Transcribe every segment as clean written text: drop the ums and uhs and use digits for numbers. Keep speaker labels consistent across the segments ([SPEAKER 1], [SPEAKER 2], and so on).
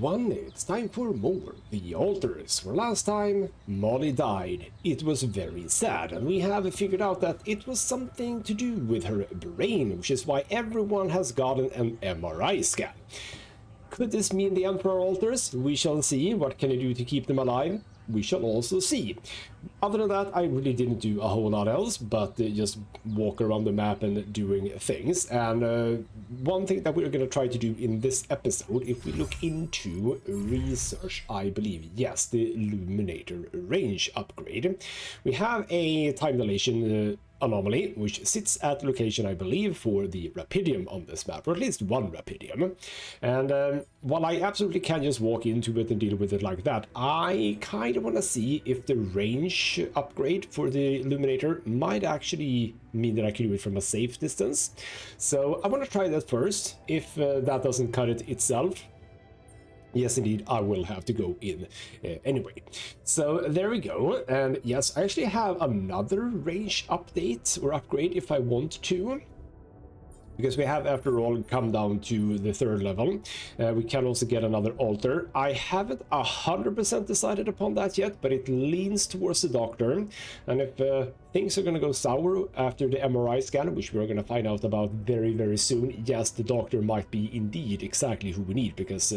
[SPEAKER 1] everyone, it's time for more The Alters. For last time, Molly died. It was very sad, and we have figured out that it was something to do with her brain, which is why everyone has gotten an MRI scan. Could this mean the Emperor Alters? We shall see. What can I do to keep them alive? We shall also see. Other than that, I really didn't do a whole lot else, but just walk around the map and doing things. And one thing that we're going to try to do in this episode, if we look into research, I believe, yes, the Illuminator range upgrade. We have a time dilation anomaly, which sits at the location, I believe, for the Rapidium on this map, or at least one Rapidium. And while I absolutely can just walk into it and deal with it like that, I kind of want to see if the range upgrade for the Illuminator might actually mean that I can do it from a safe distance. So I want to try that first. If that doesn't cut it itself, yes, indeed, I will have to go in anyway. So there we go. And yes, I actually have another range update or upgrade if I want to. Because we have, after all, come down to the 3rd level. We can also get another altar. I haven't 100% decided upon that yet, but it leans towards the doctor. And if things are going to go sour after the MRI scan, which we're going to find out about very, very soon, yes, the doctor might be indeed exactly who we need, because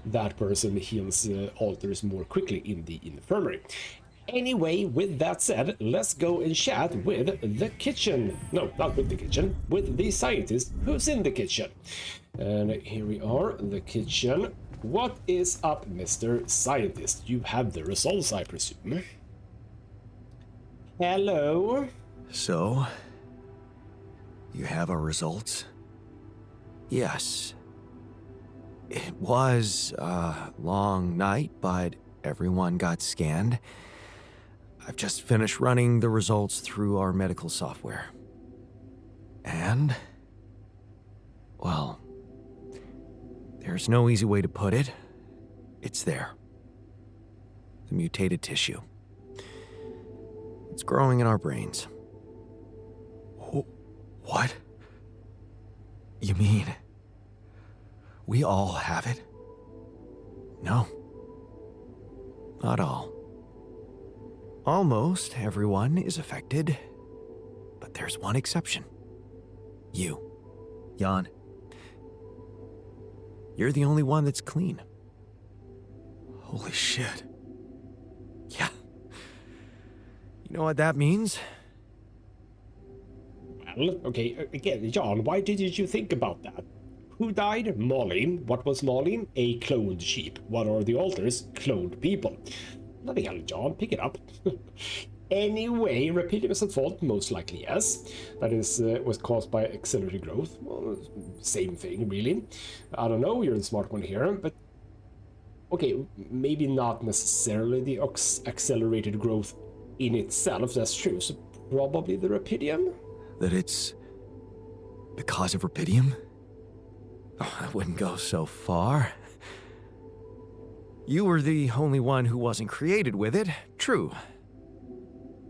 [SPEAKER 1] that person heals altars more quickly in the infirmary. Anyway, with that said, let's go and chat with the kitchen. No, not with the kitchen, with the scientist who's in the kitchen. And here we are, the kitchen. What is up, Mr. Scientist? You have the results, I presume. Hello?
[SPEAKER 2] So, you have our results? Yes. It was a long night, but everyone got scanned. I've just finished running the results through our medical software. And, well, there's no easy way to put it. It's there. The mutated tissue. It's growing in our brains. What? You mean we all have it? No. Not all. Almost everyone is affected, but there's one exception. You, Jan. You're the only one that's clean. Holy shit. Yeah. You know what that means?
[SPEAKER 1] Well, okay, again, Jan, why didn't you think about that? Who died? Molly. What was Molly? A cloned sheep. What are the altars? Cloned people. Bloody hell, John, pick it up. Anyway, Rapidium is at fault, most likely, yes. That is was caused by accelerated growth. Well, same thing, really. I don't know, you're the smart one here, but... Okay, maybe not necessarily the accelerated growth in itself, that's true. So probably the Rapidium?
[SPEAKER 2] That it's because of Rapidium? Oh, I wouldn't go so far. You were the only one who wasn't created with it, true.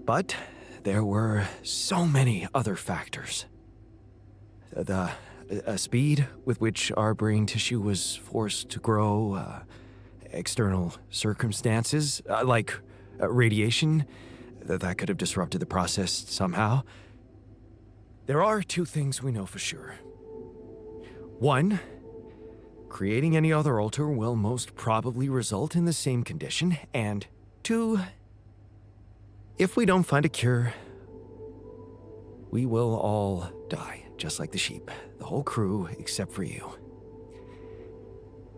[SPEAKER 2] But there were so many other factors. The speed with which our brain tissue was forced to grow, external circumstances, like radiation, that could have disrupted the process somehow. There are 2 things we know for sure. 1, creating any other altar will most probably result in the same condition, and 2, if we don't find a cure, we will all die, just like the sheep, the whole crew except for you.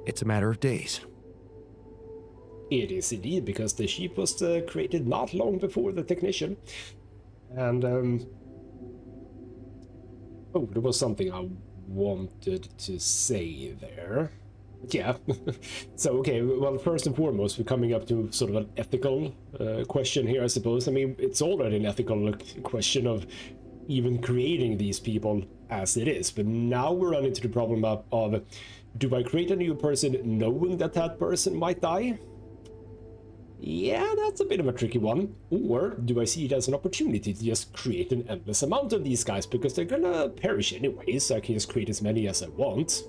[SPEAKER 2] It's a matter of days.
[SPEAKER 1] It is indeed, because the sheep was created not long before the technician. And, oh, there was something I wanted to say there. Yeah. So, okay, well, first and foremost, we're coming up to sort of an ethical question here, I suppose. I mean, it's already an ethical question of even creating these people as it is. But now we're running into the problem of do I create a new person knowing that that person might die? Yeah, that's a bit of a tricky one. Or do I see it as an opportunity to just create an endless amount of these guys, because they're gonna perish anyway, so I can just create as many as I want.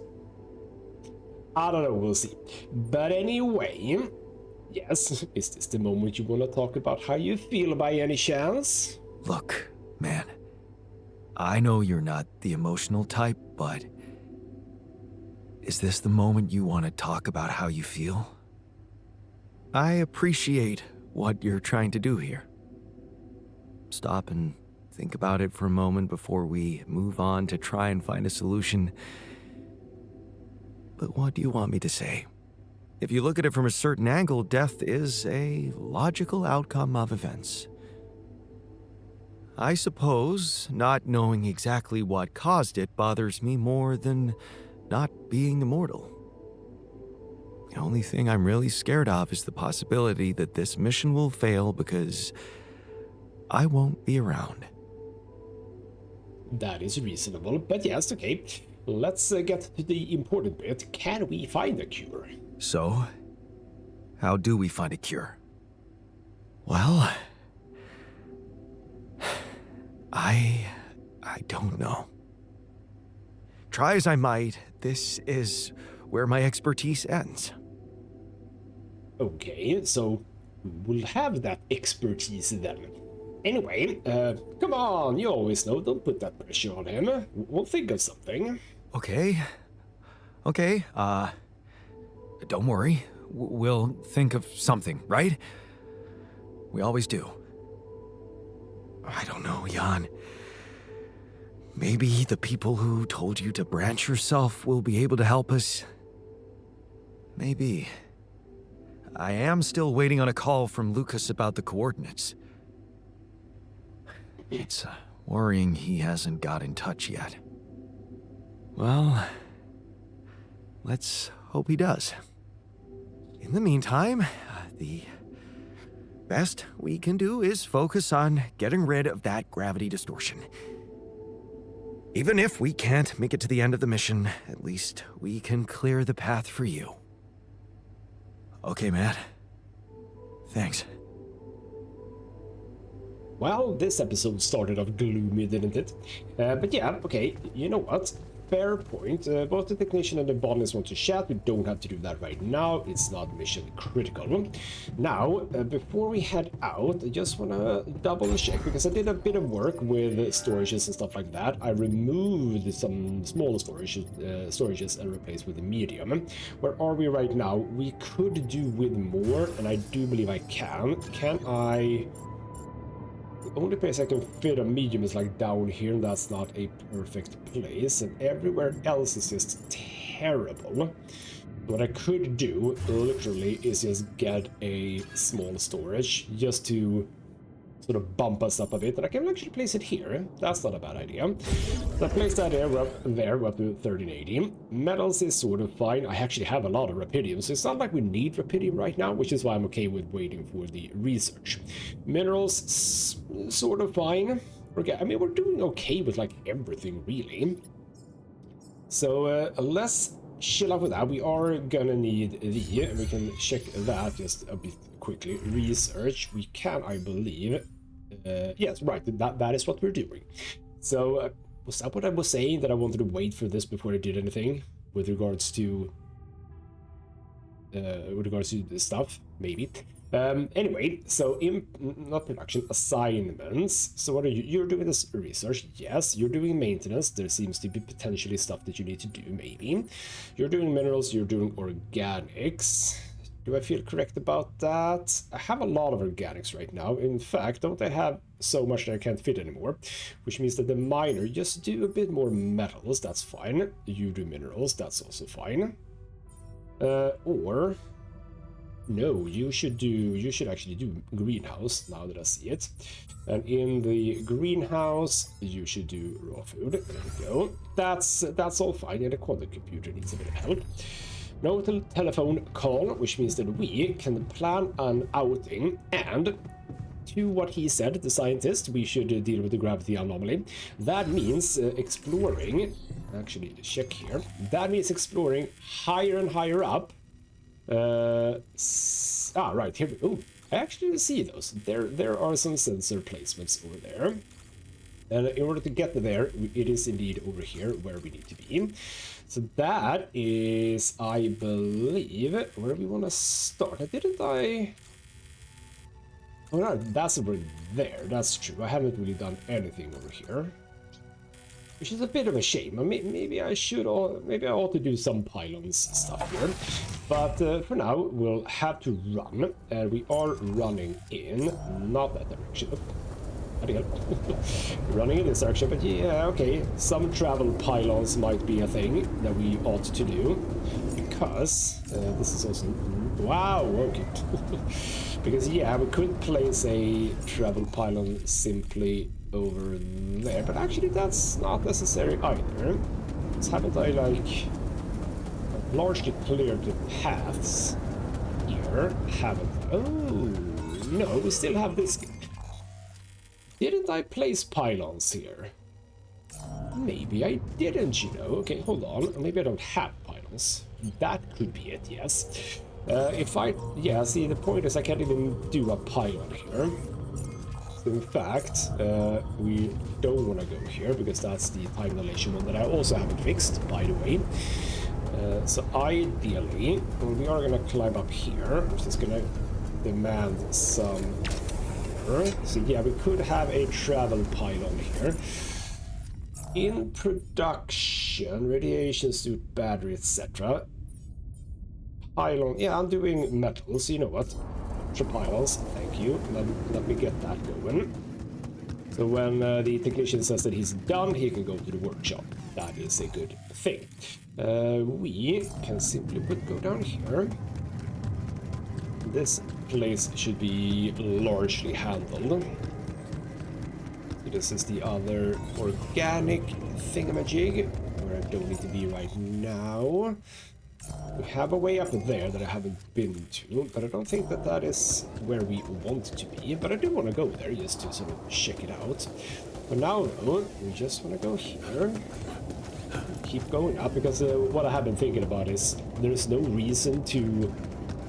[SPEAKER 1] I don't know, we'll see. But anyway, yes, is this the moment you want to talk about how you feel by any chance?
[SPEAKER 2] Look, man, I know you're not the emotional type, but is this the moment you want to talk about how you feel? I appreciate what you're trying to do here. Stop and think about it for a moment before we move on to try and find a solution. But what do you want me to say? If you look at it from a certain angle, death is a logical outcome of events. I suppose not knowing exactly what caused it bothers me more than not being immortal. The only thing I'm really scared of is the possibility that this mission will fail because I won't be around.
[SPEAKER 1] That is reasonable, but yes, okay. Let's get to the important bit. Can we find a cure?
[SPEAKER 2] So, how do we find a cure? Well, I don't know. Try as I might, this is where my expertise ends.
[SPEAKER 1] Okay, so we'll have that expertise then. Anyway, come on, you always know, don't put that pressure on him. We'll think of something.
[SPEAKER 2] Okay, don't worry. We'll think of something, right? We always do. I don't know, Jan. Maybe the people who told you to branch yourself will be able to help us. Maybe. I am still waiting on a call from Lucas about the coordinates. It's worrying he hasn't got in touch yet. Well, let's hope he does. In the meantime, the best we can do is focus on getting rid of that gravity distortion. Even if we can't make it to the end of the mission, at least we can clear the path for you. Okay, Matt. Thanks.
[SPEAKER 1] Well, this episode started off gloomy, didn't it? But yeah, okay, you know what? Fair point. Both the technician and the botanist want to chat. We don't have to do that right now. It's not mission critical. Now, before we head out, I just want to double check because I did a bit of work with storages and stuff like that. I removed some smaller storages and replaced with a medium. Where are we right now? We could do with more, and I do believe I can. Can I... The only place I can fit a medium is like down here, and that's not a perfect place, and everywhere else is just terrible. What I could do, literally, is just get a small storage, just to sort of bump us up a bit, and I can actually place it here. That's not a bad idea. So I place that there, we're up to 1380. Metals is sort of fine. I actually have a lot of rubidium, so it's not like we need rubidium right now, which is why I'm okay with waiting for the research. Minerals, sort of fine. Okay, I mean, we're doing okay with like everything, really. So let's chill out with that. We are gonna need the, we can check that just a bit quickly. Research, we can, I believe. Yes, right, that is what we're doing. So was that what I was saying, that I wanted to wait for this before I did anything with regards to the stuff? Maybe. Anyway, so in not production, assignments. So what are you? You're doing this research, yes. You're doing maintenance. There seems to be potentially stuff that you need to do, maybe. You're doing minerals. You're doing organics. Do I feel correct about that? I have a lot of organics right now. In fact, don't I have so much that I can't fit anymore? Which means that the miner, just do a bit more metals, that's fine. You do minerals, that's also fine. Or... no, you should actually do greenhouse, now that I see it. And in the greenhouse, you should do raw food. There we go. That's all fine, and the quantum computer needs a bit of help. No telephone call, which means that we can plan an outing, and to what he said, the scientist, we should deal with the gravity anomaly. That means exploring, actually check here, that means exploring higher and higher up. Right, here we go. I actually see those. There are some sensor placements over there. And in order to get there, it is indeed over here where we need to be. So that is, I believe, where we want to start. Didn't I? Oh no, that's over there. That's true. I haven't really done anything over here, which is a bit of a shame. Maybe I should, maybe I ought to do some pylons stuff here. But for now, we'll have to run. We are running in, not that direction. Running in this direction, but yeah, okay. Some travel pylons might be a thing that we ought to do, because this is also wow. Okay, because yeah, we could place a travel pylon simply over there, but actually that's not necessary either. So haven't I like largely cleared the paths here? Haven't? Oh no, we still have this. Didn't I place pylons here? Maybe I didn't, you know. Okay, hold on. Maybe I don't have pylons. That could be it, yes. Yeah, see, the point is I can't even do a pylon here. So in fact, we don't want to go here because that's the time dilation one that I also haven't fixed, by the way. So ideally, we are going to climb up here, which is going to demand some... So yeah, we could have a travel pylon here. In production, radiation suit, battery, etc. Pylon, yeah, I'm doing metals, you know what? Extra pylons, thank you. Let me get that going. So when the technician says that he's done, he can go to the workshop. That is a good thing. We can simply go down here. This place should be largely handled. So this is the other organic thingamajig, where I don't need to be right now. We have a way up there that I haven't been to, but I don't think that that is where we want to be. But I do want to go there just to sort of check it out. For now, though, we just want to go here. Keep going up, because what I have been thinking about is there's no reason to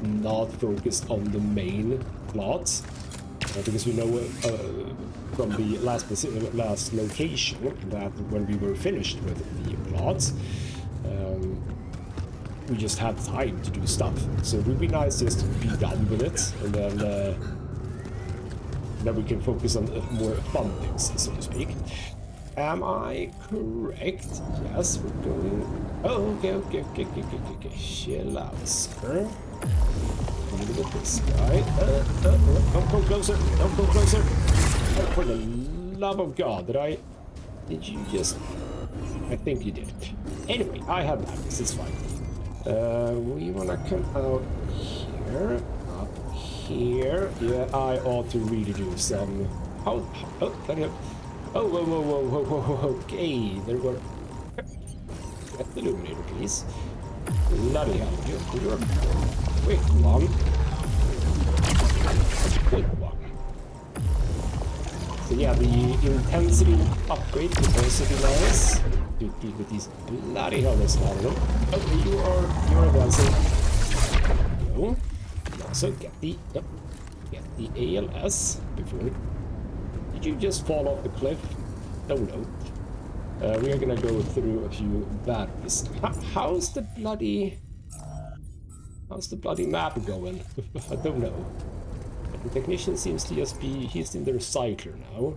[SPEAKER 1] not focus on the main plot, because we know from the last location that when we were finished with the plot, we just had time to do stuff. So it would be nice just to be done with it, and then we can focus on more fun things, so to speak. Am I correct? Yes, we're going... Oh, okay. Chill out, sir. Look at this guy. Don't go closer. Don't go closer. Oh, for the love of God, did you just... I think you did. Anyway, I have this. It's fine. We want to come out here. Up here. Yeah, I ought to really do some... Oh, let me up. Oh, whoa. Okay, there were... Get the illuminator, please. Bloody hell, you're a quick one. Quick one. So yeah, the intensity upgrade could also be nice to deal with these bloody hell, there's a lot of them. Oh, you're advancing. Go. Also get the ALS before. Did you just fall off the cliff? Oh no. We are gonna go through a few batteries. How's the bloody map going? I don't know. The technician seems to just be... He's in the recycler now.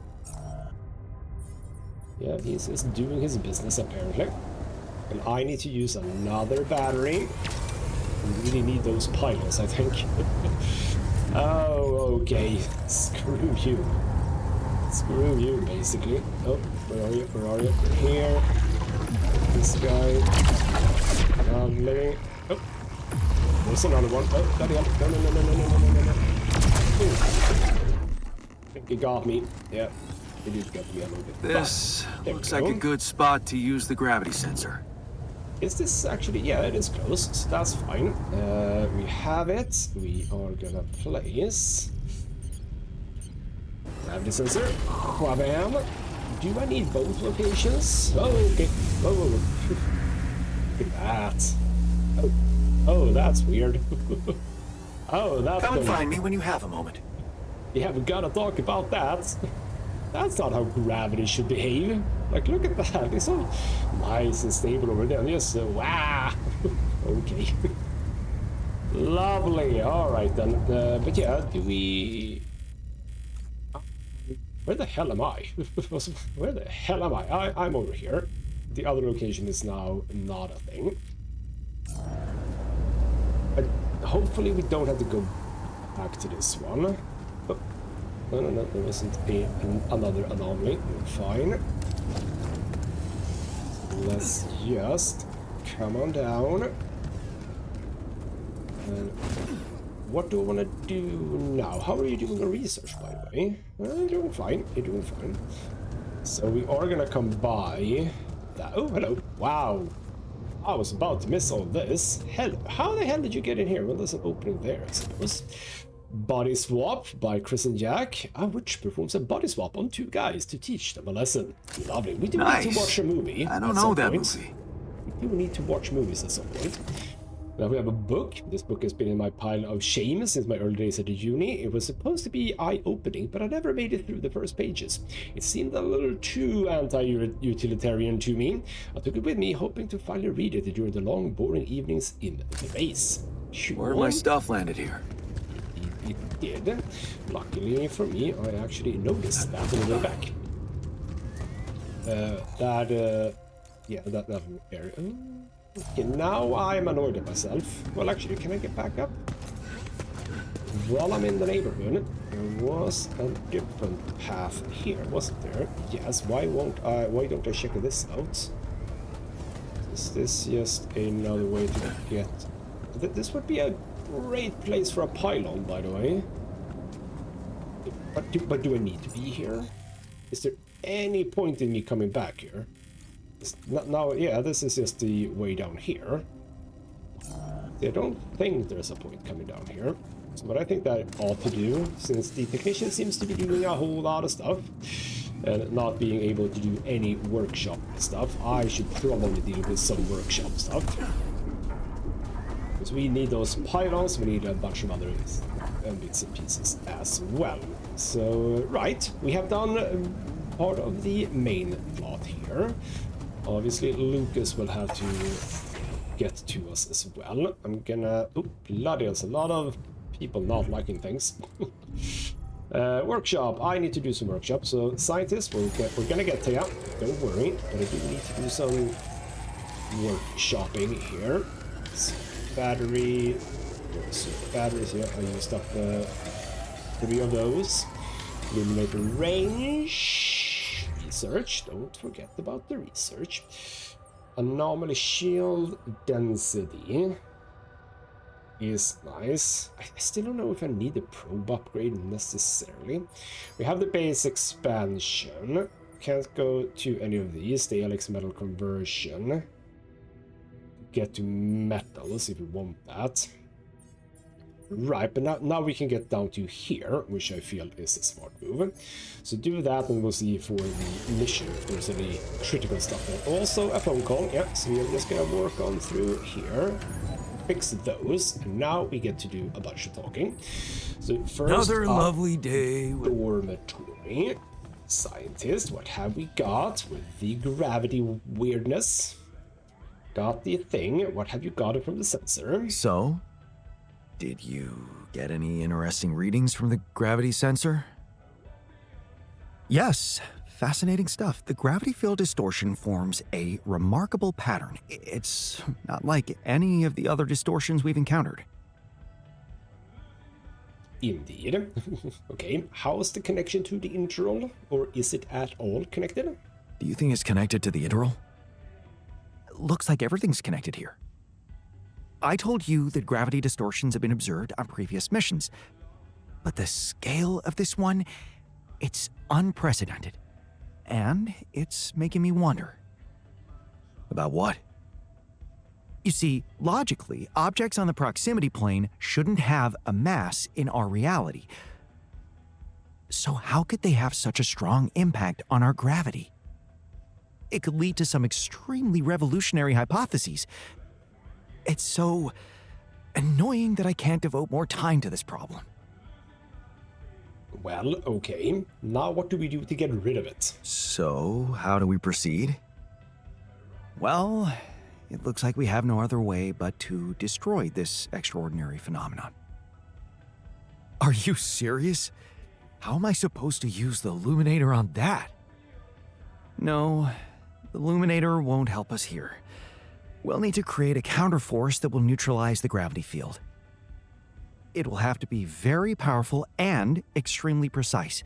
[SPEAKER 1] Yeah, he's just doing his business apparently. And I need to use another battery. We really need those pylons, I think. Oh, okay. Screw you. Screw you, basically. Oh, where are you? Where are you? Here. This guy. Lovely. Oh, there's another one. Oh, bloody hell. No. Ooh. I think he got me. Yeah, he did get me a little bit.
[SPEAKER 3] This looks like a good spot to use the gravity sensor.
[SPEAKER 1] Is this actually... Yeah, it is close, so that's fine. We have it. We are gonna place... Gravity sensor. Whabam. Do I need both locations? Oh, okay. Whoa. Look at that. Oh, that's weird. Oh, that's...
[SPEAKER 3] Come and find me when you have a moment.
[SPEAKER 1] Yeah, we gotta talk about that. That's not how gravity should behave. Like, look at that. It's so nice and stable over there. And just, wow. Okay. Lovely. All right, then. But yeah, do we... Where the hell am I? Where the hell am I? I'm over here. The other location is now not a thing. Hopefully we don't have to go back to this one. Oh. No, there wasn't another anomaly. We're fine. Let's just come on down. And what do I want to do now? How are you doing the research, by the way? You're doing fine. You're doing fine. So we are gonna come by that. Oh, hello. Wow. I was about to miss all this. Hello. How the hell did you get in here? Well, there's an opening there, I suppose. Body swap by Chris and Jack, which performs a body swap on 2 guys to teach them a lesson. Lovely. We do need to watch a movie.
[SPEAKER 3] I don't know that movie.
[SPEAKER 1] We do need to watch movies at some point. Now we have a book. This book has been in my pile of shame since my early days at the uni. It was supposed to be eye-opening, but I never made it through the first pages. It seemed a little too anti-utilitarian to me. I took it with me, hoping to finally read it during the long, boring evenings in the base. Sure.
[SPEAKER 3] Where my stuff landed here?
[SPEAKER 1] It did. Luckily for me, I actually noticed that on the way back. That area. Okay, now I'm annoyed at myself. Well, actually, can I get back up? While I'm in the neighborhood, there was a different path here, wasn't there? Yes, why don't I check this out? Is this just another way to get... This would be a great place for a pylon, by the way. But do I need to be here? Is there any point in me coming back here? Now, yeah, this is just the way down here. I don't think there's a point coming down here. So what I think that I ought to do, since the technician seems to be doing a whole lot of stuff, and not being able to do any workshop stuff, I should probably deal with some workshop stuff. Because we need those pylons, we need a bunch of other bits and pieces as well. So, right, we have done part of the main plot here. Obviously, Lucas will have to get to us as well. I'm gonna... Oh, bloody, there's a lot of people not liking things. Workshop. I need to do some workshop. So, scientists, we're gonna get to ya. Don't worry. But I do need to do some workshopping here. So, battery. Batteries here. I used up 3 of those. Illuminator range. Research, don't forget about the research. Anomaly shield density is nice. I still don't know if I need a probe upgrade necessarily. We have the base expansion. Can't go to any of these. The Alex metal conversion. Get to metals if you want that. Right, but now we can get down to here, which I feel is a smart move. So do that, and we'll see for the mission if there's any critical stuff there. Also a phone call, yeah, so we're just gonna work on through here, fix those, and now we get to do a bunch of talking. So first,
[SPEAKER 2] another lovely day.
[SPEAKER 1] Dormitory. Scientist, what have we got with the gravity weirdness? Got the thing, what have you got from the sensor?
[SPEAKER 2] So? Did you get any interesting readings from the gravity sensor? Yes, fascinating stuff. The gravity field distortion forms a remarkable pattern. It's not like any of the other distortions we've encountered.
[SPEAKER 1] Indeed. Okay, how's the connection to the integral? Or is it at all connected?
[SPEAKER 2] Do you think it's connected to the integral? Looks like everything's connected here. I told you that gravity distortions have been observed on previous missions, but the scale of this one, it's unprecedented, and it's making me wonder. About what? You see, logically, objects on the proximity plane shouldn't have a mass in our reality. So how could they have such a strong impact on our gravity? It could lead to some extremely revolutionary hypotheses. It's so annoying that I can't devote more time to this problem.
[SPEAKER 1] Well, okay. Now what do we do to get rid of it?
[SPEAKER 2] So, how do we proceed? Well, it looks like we have no other way but to destroy this extraordinary phenomenon. Are you serious? How am I supposed to use the illuminator on that? No, the illuminator won't help us here. We'll need to create a counterforce that will neutralize the gravity field. It will have to be very powerful and extremely precise.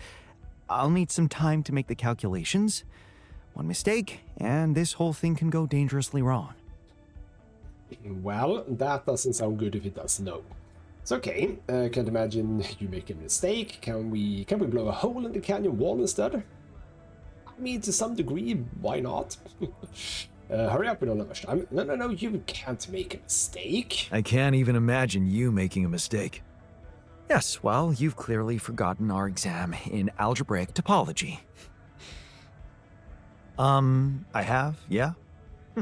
[SPEAKER 2] I'll need some time to make the calculations. One mistake, and this whole thing can go dangerously wrong.
[SPEAKER 1] Well, that doesn't sound good if it does, no. It's okay. Can't imagine you make a mistake. Can we blow a hole in the canyon wall instead? I mean, to some degree, why not? Hurry up, we don't have much time. No, you can't make a mistake.
[SPEAKER 2] I can't even imagine you making a mistake. Yes, well, you've clearly forgotten our exam in algebraic topology. I have, yeah?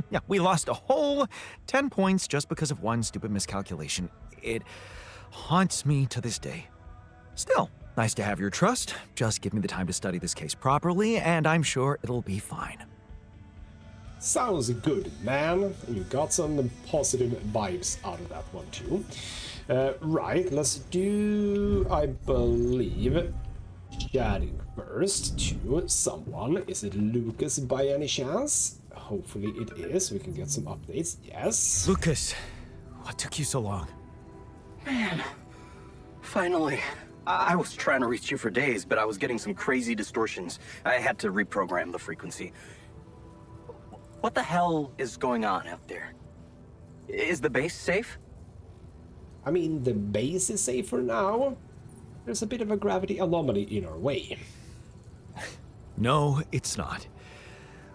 [SPEAKER 2] Yeah, we lost a whole 10 points just because of one stupid miscalculation. It haunts me to this day. Still, nice to have your trust. Just give me the time to study this case properly, and I'm sure it'll be fine.
[SPEAKER 1] Sounds good, man. You got some positive vibes out of that one, too. Right, let's do, I believe, chatting first to someone. Is it Lucas by any chance? Hopefully it is. We can get some updates. Yes.
[SPEAKER 2] Lucas, what took you so long?
[SPEAKER 4] Man, finally. I was trying to reach you for days, but I was getting some crazy distortions. I had to reprogram the frequency. What the hell is going on out there? Is the base safe?
[SPEAKER 1] I mean, the base is safe for now. There's a bit of a gravity anomaly in our way.
[SPEAKER 2] No, it's not.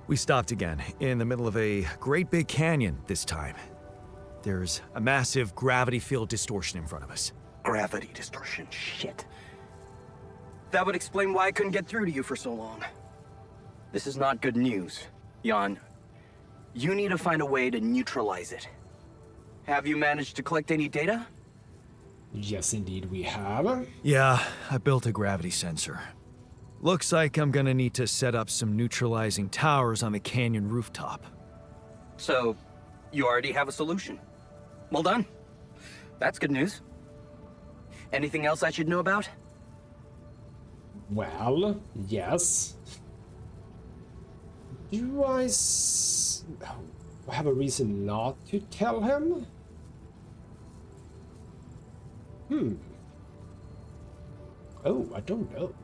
[SPEAKER 2] We stopped again, in the middle of a great big canyon this time. There's a massive gravity field distortion in front of us.
[SPEAKER 4] Gravity distortion, shit. That would explain why I couldn't get through to you for so long. This is not good news, Jan. You need to find a way to neutralize it. Have you managed to collect any data?
[SPEAKER 1] Yes, indeed we have.
[SPEAKER 2] Yeah, I built a gravity sensor. Looks like I'm gonna need to set up some neutralizing towers on the canyon rooftop.
[SPEAKER 4] So, you already have a solution. Well done. That's good news. Anything else I should know about?
[SPEAKER 1] Well, yes. Do I have a reason not to tell him? Oh, I don't know.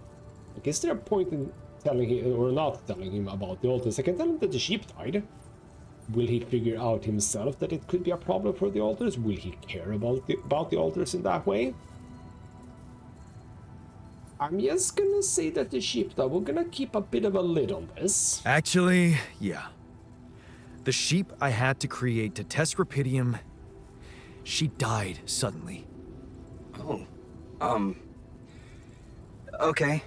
[SPEAKER 1] Like, is there a point in telling him or not telling him about the altars? I can tell him that the sheep died. Will he figure out himself that it could be a problem for the altars? Will he care about the altars in that way? I'm just gonna say that the sheep, though, we're gonna keep a bit of a lid on this.
[SPEAKER 2] Actually, yeah. The sheep I had to create to test Rapidium, she died suddenly.
[SPEAKER 4] Oh, okay.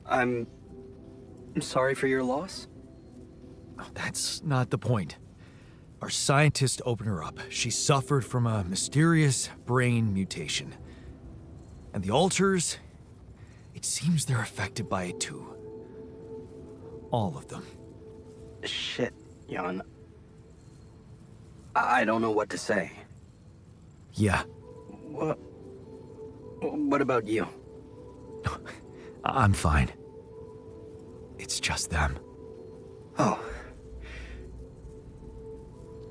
[SPEAKER 4] I'm sorry for your loss.
[SPEAKER 2] That's not the point. Our scientist opened her up. She suffered from a mysterious brain mutation. And the altars, it seems they're affected by it too. All of them.
[SPEAKER 4] Shit, Jan. I don't know what to say.
[SPEAKER 2] Yeah.
[SPEAKER 4] What about you?
[SPEAKER 2] I'm fine. It's just them.
[SPEAKER 4] Oh.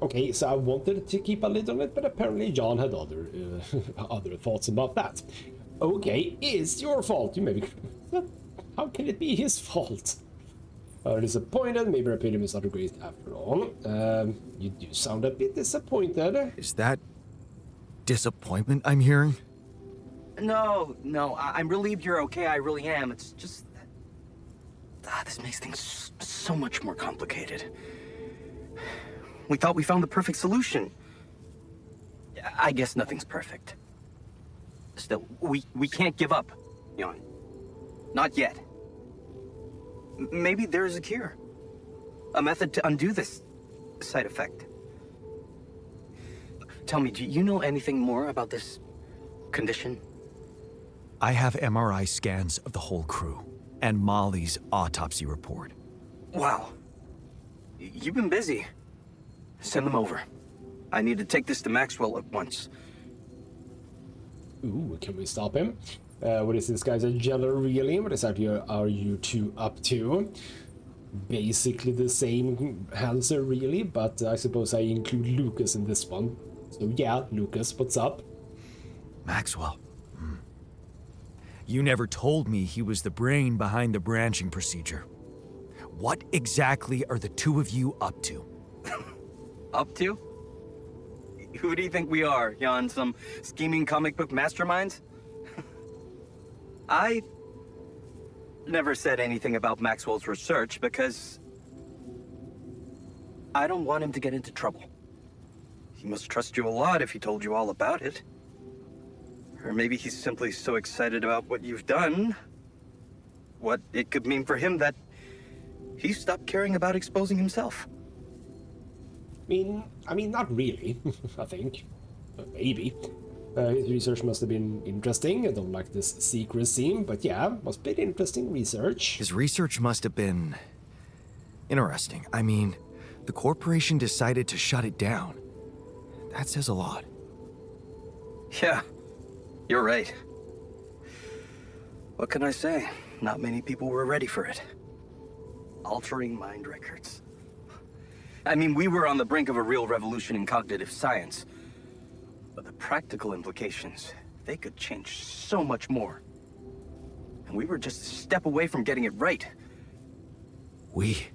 [SPEAKER 1] Okay, so I wanted to keep a lid on it, but apparently John had other other thoughts about that. Okay, it's your fault. You maybe. How can it be his fault? Disappointed. Maybe Rapidium is not a great after all. You do sound a bit disappointed.
[SPEAKER 2] Is that disappointment I'm hearing?
[SPEAKER 4] No, I'm relieved you're okay. I really am. It's just that this makes things so much more complicated. We thought we found the perfect solution. I guess nothing's perfect. Still, we can't give up, Jan. Not yet. Maybe there's a cure. A method to undo this side effect. Tell me, do you know anything more about this condition?
[SPEAKER 2] I have MRI scans of the whole crew, and Molly's autopsy report.
[SPEAKER 4] Wow. You've been busy. Send them over. I need to take this to Maxwell at once.
[SPEAKER 1] Ooh, can we stop him? What is this guy's agenda really? What exactly are you two up to? Basically the same answer really, but I suppose I include Lucas in this one. So yeah, Lucas, what's up?
[SPEAKER 2] Maxwell. You never told me he was the brain behind the branching procedure. What exactly are the two of you up to?
[SPEAKER 4] Up to? Who do you think we are, Jan? Some scheming comic book masterminds? I never said anything about Maxwell's research because I don't want him to get into trouble. He must trust you a lot if he told you all about it. Or maybe he's simply so excited about what you've done, what it could mean for him, that he stopped caring about exposing himself.
[SPEAKER 1] I mean, not really, I think. Maybe. His research must have been interesting. I don't like this secrecy, but yeah, must be interesting research.
[SPEAKER 2] His research must have been interesting. I mean, the corporation decided to shut it down. That says a lot.
[SPEAKER 4] Yeah, you're right. What can I say? Not many people were ready for it. Altering mind records. I mean, we were on the brink of a real revolution in cognitive science. But the practical implications, they could change so much more. And we were just a step away from getting it right.
[SPEAKER 2] We?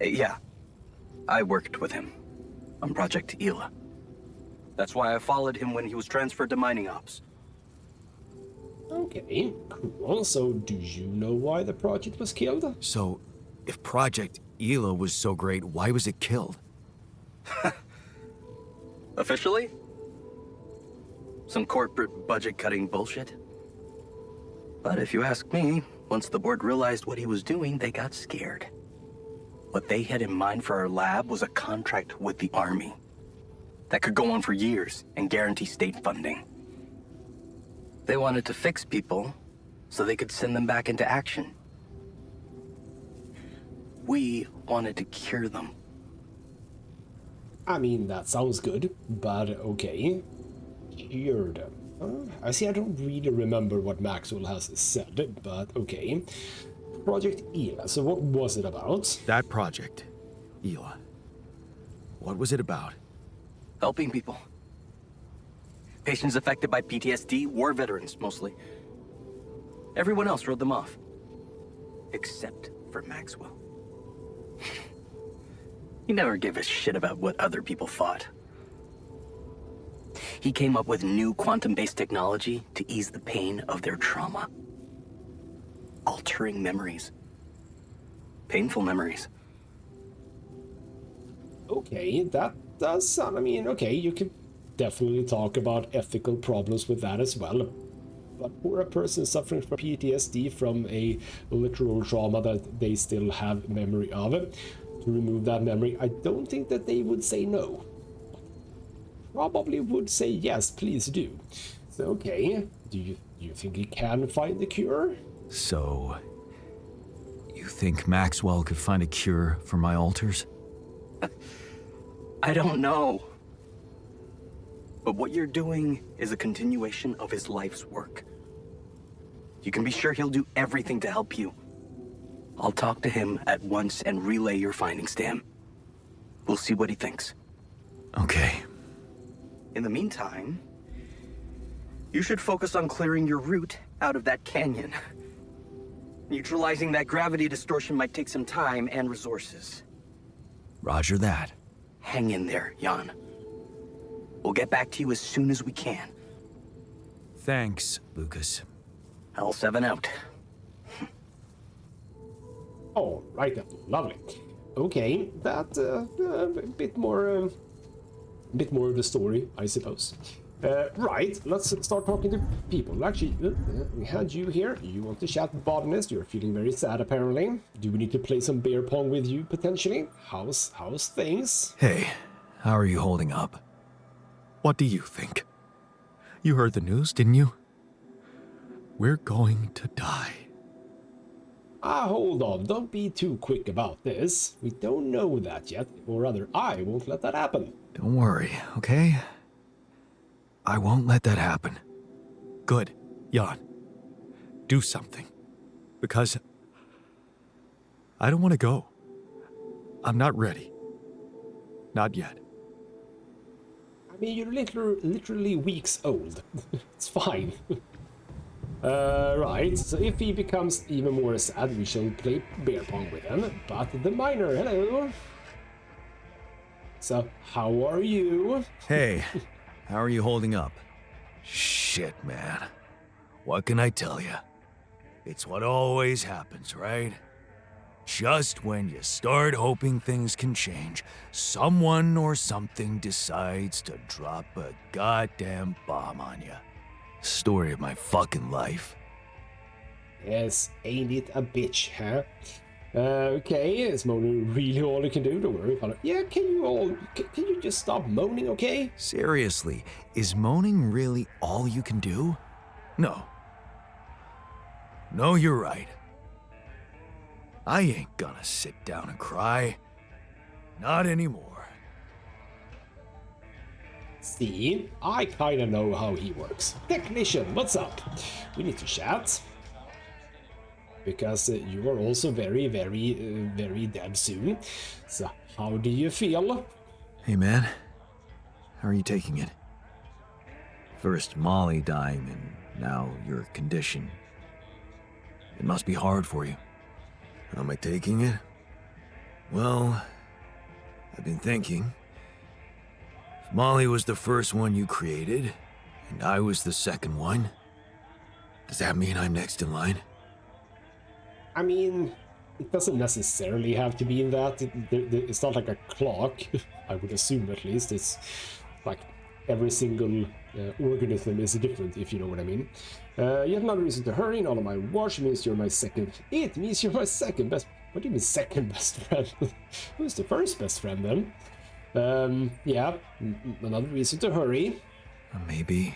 [SPEAKER 4] Yeah. I worked with him on Project Ela. That's why I followed him when he was transferred to mining ops.
[SPEAKER 1] Okay, cool. So, do you know why the project was killed?
[SPEAKER 2] So, if Project Ela was so great, why was it killed?
[SPEAKER 4] Officially? Some corporate budget-cutting bullshit. But if you ask me, once the board realized what he was doing, they got scared. What they had in mind for our lab was a contract with the Army that could go on for years and guarantee state funding. They wanted to fix people so they could send them back into action. We wanted to cure them.
[SPEAKER 1] I mean, that sounds good, but okay. Cure them. I see, I don't really remember what Maxwell has said, but okay. Project Ela, so what was it about?
[SPEAKER 2] That project, Ela. What was it about?
[SPEAKER 4] Helping people. Patients affected by PTSD, war veterans, mostly. Everyone else wrote them off. Except for Maxwell. He never gave a shit about what other people thought. He came up with new quantum-based technology to ease the pain of their trauma. Altering memories. Painful memories.
[SPEAKER 1] Okay, that does sound, I mean, okay, you can definitely talk about ethical problems with that as well. But for a person suffering from PTSD from a literal trauma that they still have memory of, to remove that memory, I don't think that they would say no. Probably would say yes, please do. So, okay, do you think he can find the cure?
[SPEAKER 2] So, you think Maxwell could find a cure for my alters?
[SPEAKER 4] I don't know. But what you're doing is a continuation of his life's work. You can be sure he'll do everything to help you. I'll talk to him at once and relay your findings to him. We'll see what he thinks.
[SPEAKER 2] Okay.
[SPEAKER 4] In the meantime, you should focus on clearing your route out of that canyon. Neutralizing that gravity distortion might take some time and resources.
[SPEAKER 2] Roger that.
[SPEAKER 4] Hang in there, Jan. We'll get back to you as soon as we can.
[SPEAKER 2] Thanks, Lucas.
[SPEAKER 4] L7 out.
[SPEAKER 1] Oh, right then. Lovely. Okay, that a bit more of the story, I suppose. Right, let's start talking to people. Actually, we had you here. You want to chat botanist. You're feeling very sad, apparently. Do we need to play some beer pong with you, potentially? How's things?
[SPEAKER 2] Hey, how are you holding up? What do you think? You heard the news, didn't you? we're going to die.
[SPEAKER 1] Hold on, don't be too quick about this. We don't know that yet, or rather, I won't let that happen.
[SPEAKER 2] Don't worry, okay? I won't let that happen. Good, Jan. Do something. Because I don't want to go. I'm not ready. Not yet.
[SPEAKER 1] I mean, you're literally weeks old. It's fine. Right, so if he becomes even more sad, we shall play beer pong with him. But the miner, hello. So, how are you?
[SPEAKER 2] Hey, how are you holding up? Shit, man. What can I tell you? It's what always happens, right? Just when you start hoping things can change, someone or something decides to drop a goddamn bomb on you. Story of my fucking life.
[SPEAKER 1] Yes, ain't it a bitch, huh? Okay, is moaning really all you can do? Don't worry about it. Yeah, can you just stop moaning, okay?
[SPEAKER 2] Seriously, is moaning really all you can do? No. No, you're right. I ain't gonna sit down and cry. Not anymore.
[SPEAKER 1] See, I kinda know how he works. Technician, what's up? We need to chat. Because you are also very dead soon. So, how do you feel?
[SPEAKER 2] Hey man, how are you taking it? First Molly dying and now your condition. It must be hard for you. How am I taking it? Well, I've been thinking. If Molly was the first one you created, and I was the second one, does that mean I'm next in line?
[SPEAKER 1] I mean, it doesn't necessarily have to be in that. It's not like a clock, I would assume at least. It's like every single organism is different, if you know what I mean. Yet another reason to hurry. All of my watch means you're my second. It means you're my second best. What do you mean second best friend? Who's the first best friend then? Yeah, another reason to hurry.
[SPEAKER 2] Maybe.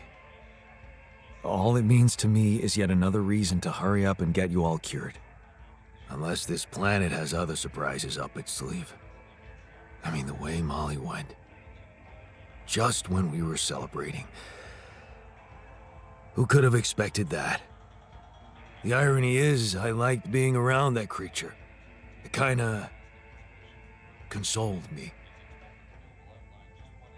[SPEAKER 2] All it means to me is yet another reason to hurry up and get you all cured. Unless this planet has other surprises up its sleeve. I mean, the way Molly went. Just when we were celebrating. Who could have expected that? The irony is, I liked being around that creature. It kinda consoled me.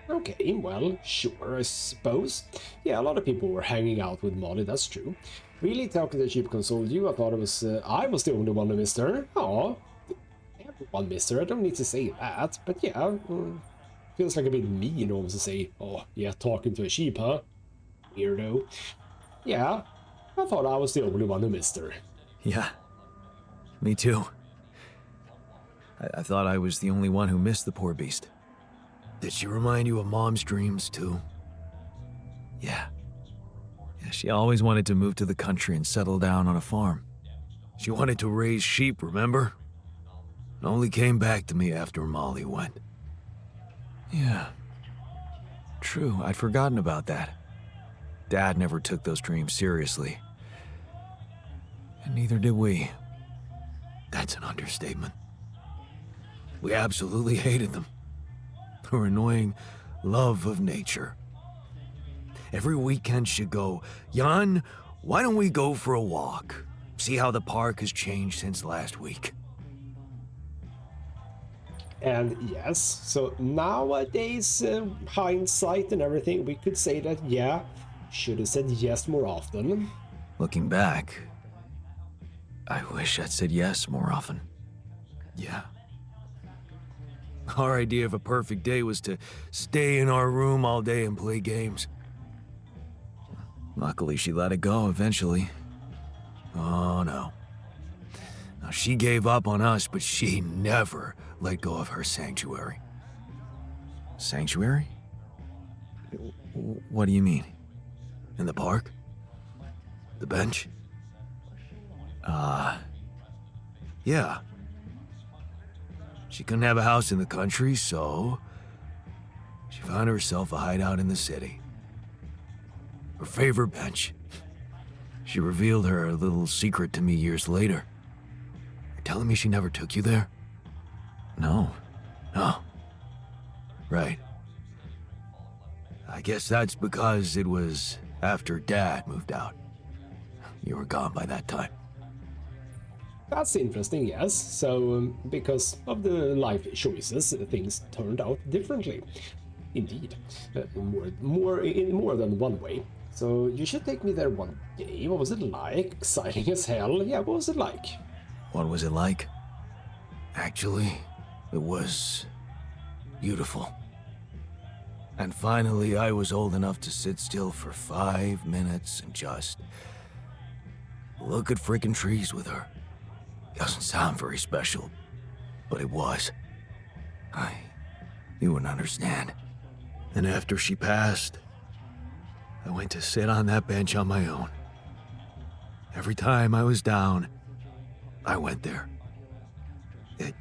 [SPEAKER 1] Okay, well, sure, I suppose. Yeah, a lot of people were hanging out with Molly, that's true. Really talking that she consoled you, I thought it was, I was the only one who missed her. Aw, everyone missed her, I don't need to say that, but yeah, feels like a bit mean almost to say, oh, yeah, talking to a sheep, huh? Weirdo. Yeah, I thought I was the only one who missed her.
[SPEAKER 2] Yeah, me too. I thought I was the only one who missed the poor beast. Did she remind you of Mom's dreams, too? Yeah. Yeah, she always wanted to move to the country and settle down on a farm. She wanted to raise sheep, remember? It only came back to me after Molly went. Yeah. True, I'd forgotten about that. Dad never took those dreams seriously. And neither did we. That's an understatement. We absolutely hated them. Her annoying love of nature. Every weekend she'd go, Jan, why don't we go for a walk? See how the park has changed since last week.
[SPEAKER 1] And yes, so nowadays, hindsight and everything, we could say that, yeah, should have said yes more often.
[SPEAKER 2] Looking back, I wish I'd said yes more often. Yeah. Our idea of a perfect day was to stay in our room all day and play games. Luckily, she let it go eventually. Oh no. Now, she gave up on us, but she never let go of her sanctuary. Sanctuary? What do you mean? In the park? The bench? Yeah. She couldn't have a house in the country, so she found herself a hideout in the city. Her favorite bench. She revealed her little secret to me years later. You're telling me she never took you there? No. No. Right. I guess that's because it was after Dad moved out. You were gone by that time.
[SPEAKER 1] That's interesting, yes. So, because of the life choices, things turned out differently. Indeed. In more than one way. So, you should take me there one day. What was it like? Exciting as hell. Yeah, what was it like?
[SPEAKER 2] What was it like? Actually, it was beautiful. And finally, I was old enough to sit still for 5 minutes and just look at frickin' trees with her. Doesn't sound very special, but it was. You wouldn't understand. And after she passed, I went to sit on that bench on my own. Every time I was down, I went there. It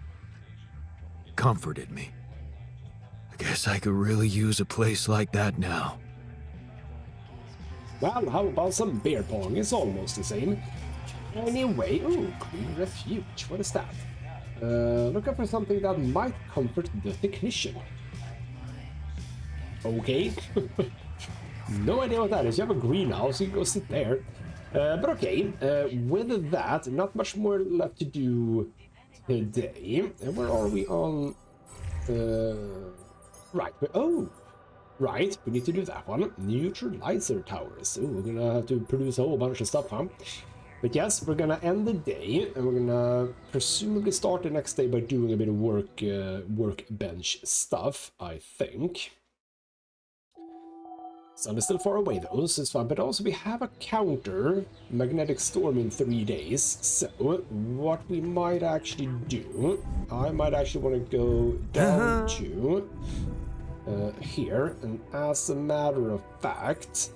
[SPEAKER 2] comforted me. I guess I could really use a place like that now.
[SPEAKER 1] Well, how about some beer pong? It's almost the same. Anyway, ooh, Green Refuge. What is that? Looking for something that might comfort the technician. Okay. No idea what that is. You have a greenhouse, you can go sit there. But okay, with that, not much more left to do today. Where are we on? Right, right, we need to do that one. Neutralizer towers. Ooh, we're gonna have to produce a whole bunch of stuff, huh? But yes, we're gonna end the day, and we're gonna presumably start the next day by doing a bit of workbench stuff, I think. Sun is still far away though, so it's fun. But also we have a counter magnetic storm in 3 days. So what we might actually do, I might actually want to go down to here, and as a matter of fact,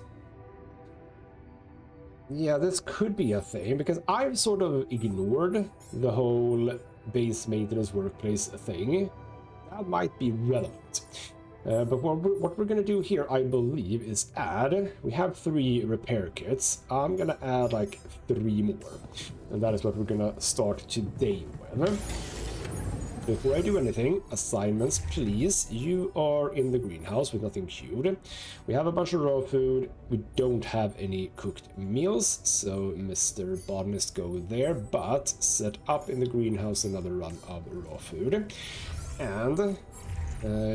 [SPEAKER 1] yeah, this could be a thing, because I've sort of ignored the whole base maintenance workplace thing. That might be relevant. But what we're gonna do here, I believe, is add. We have 3 repair kits. I'm gonna add like 3 more, and that is what we're gonna start today with. Before I do anything, assignments, please. You are in the greenhouse with nothing queued. We have a bunch of raw food. We don't have any cooked meals, so Mr. Botanist, go there, but set up in the greenhouse another run of raw food. And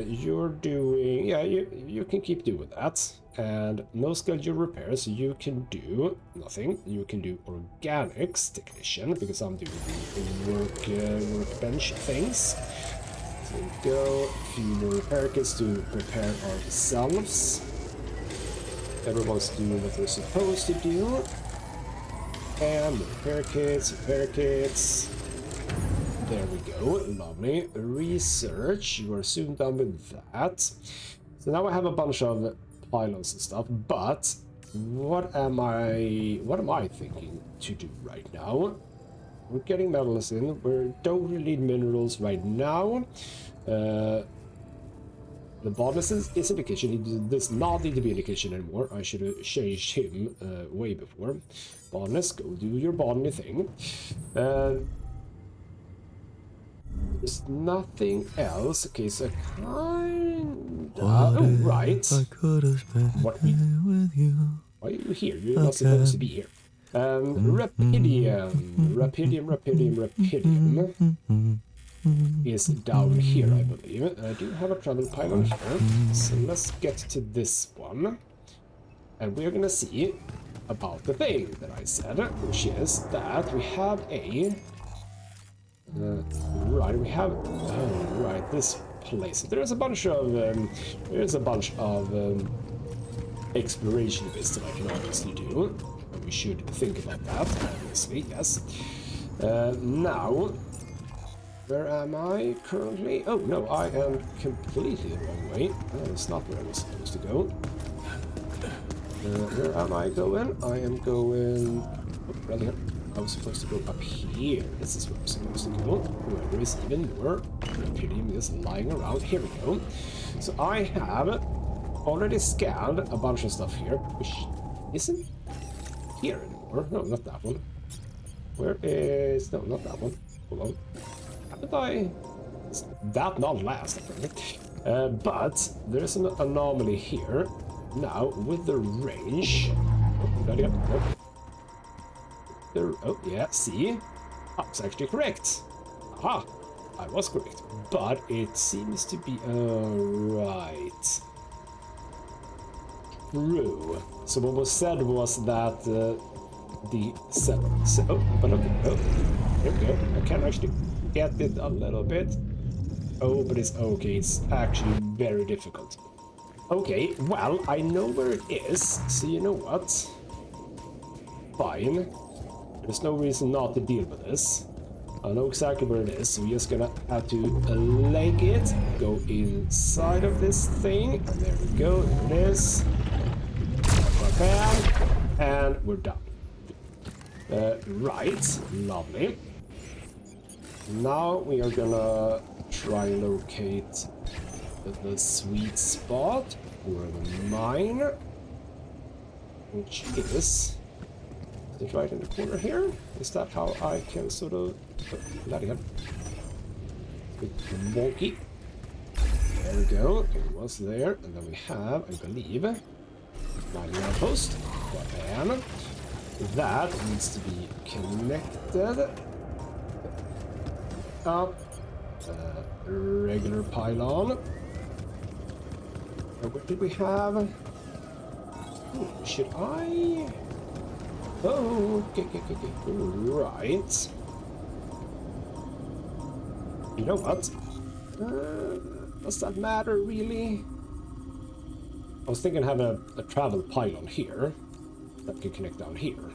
[SPEAKER 1] you're doing, yeah, you can keep doing that. And no scheduled repairs, so you can do nothing. You can do organics, technician, because I'm doing the workbench things. So go, a few more repair kits to prepare ourselves. Everyone's doing what they're supposed to do. And repair kits. There we go, lovely. Research, you are soon done with that. So now I have a bunch of pylons and stuff, but what am I thinking to do right now? We're getting metals in, we don't really need minerals right now. The botanist is in the kitchen. He does not need to be in the kitchen anymore. I should have changed him way before. Botanist, go do your botany thing. There's nothing else. Okay, so kinda. Oh, right. What with you? Why are you here? You're not supposed to be here. Rapidium is down here, I believe. I do have a travel pylon here, so let's get to this one, and we're gonna see about the thing that I said, which is that we have a. Right, we have. Oh, right, this place. There's a bunch of. Exploration bits that I can obviously do. And we should think about that, obviously, yes. Now, where am I currently? Oh, no, I am completely the wrong way. That is not where I was supposed to go. Where am I going? I am going. Oh, right here. I was supposed to go up here. This is where I'm supposed to go. Where there is even more Rapidium just lying around. Here we go. So I have already scanned a bunch of stuff here, which isn't here anymore. Or, no, not that one. Where is... No, not that one. Hold on. Haven't I... Is that not last, apparently? But there's an anomaly here. Now, with the range... Oh, bloody hell. Oh. Oh, yeah, see? I was actually correct. Aha! I was correct. But it seems to be... right. True. So what was said was that the 7. So, oh, but okay. Oh, here we go. I can actually get it a little bit. Oh, but it's okay. It's actually very difficult. Okay, well, I know where it is. So you know what? Fine. There's no reason not to deal with this. I know exactly where it is, so we're just gonna have to leg it, go inside of this thing, and there we go, there it is. And we're done. Right, lovely. Now we are gonna try and locate the sweet spot for the mine, which is it right in the corner here? Is that how I can sort of... Oh, bloody hell. A bit wonky. There we go. It was there. And then we have, I believe, my lamppost. Bam. That needs to be connected up. Regular pylon. What did we have? Should I... Oh, okay. Right. You know what? Does that matter, really? I was thinking have a travel pylon here that can connect down here.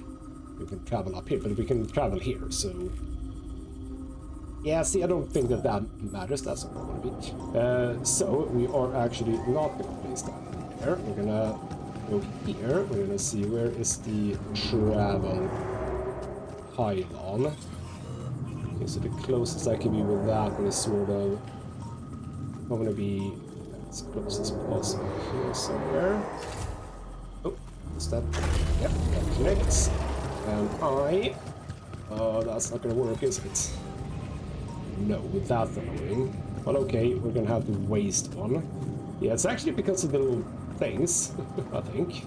[SPEAKER 1] We can travel up here, but we can travel here, so... Yeah, see, I don't think that matters. That's what we're gonna be. So, we are actually not gonna place that there. We're gonna go here. We're gonna see where is the travel pylon. Okay, so the closest I can be with that one is sort of... I'm gonna be as close as possible here somewhere. Oh, is that... Yep, that connects. And I... Oh, that's not gonna work, is it? No, with that annoying. Well, okay, we're gonna have to waste one. Yeah, it's actually because of the little things, I think.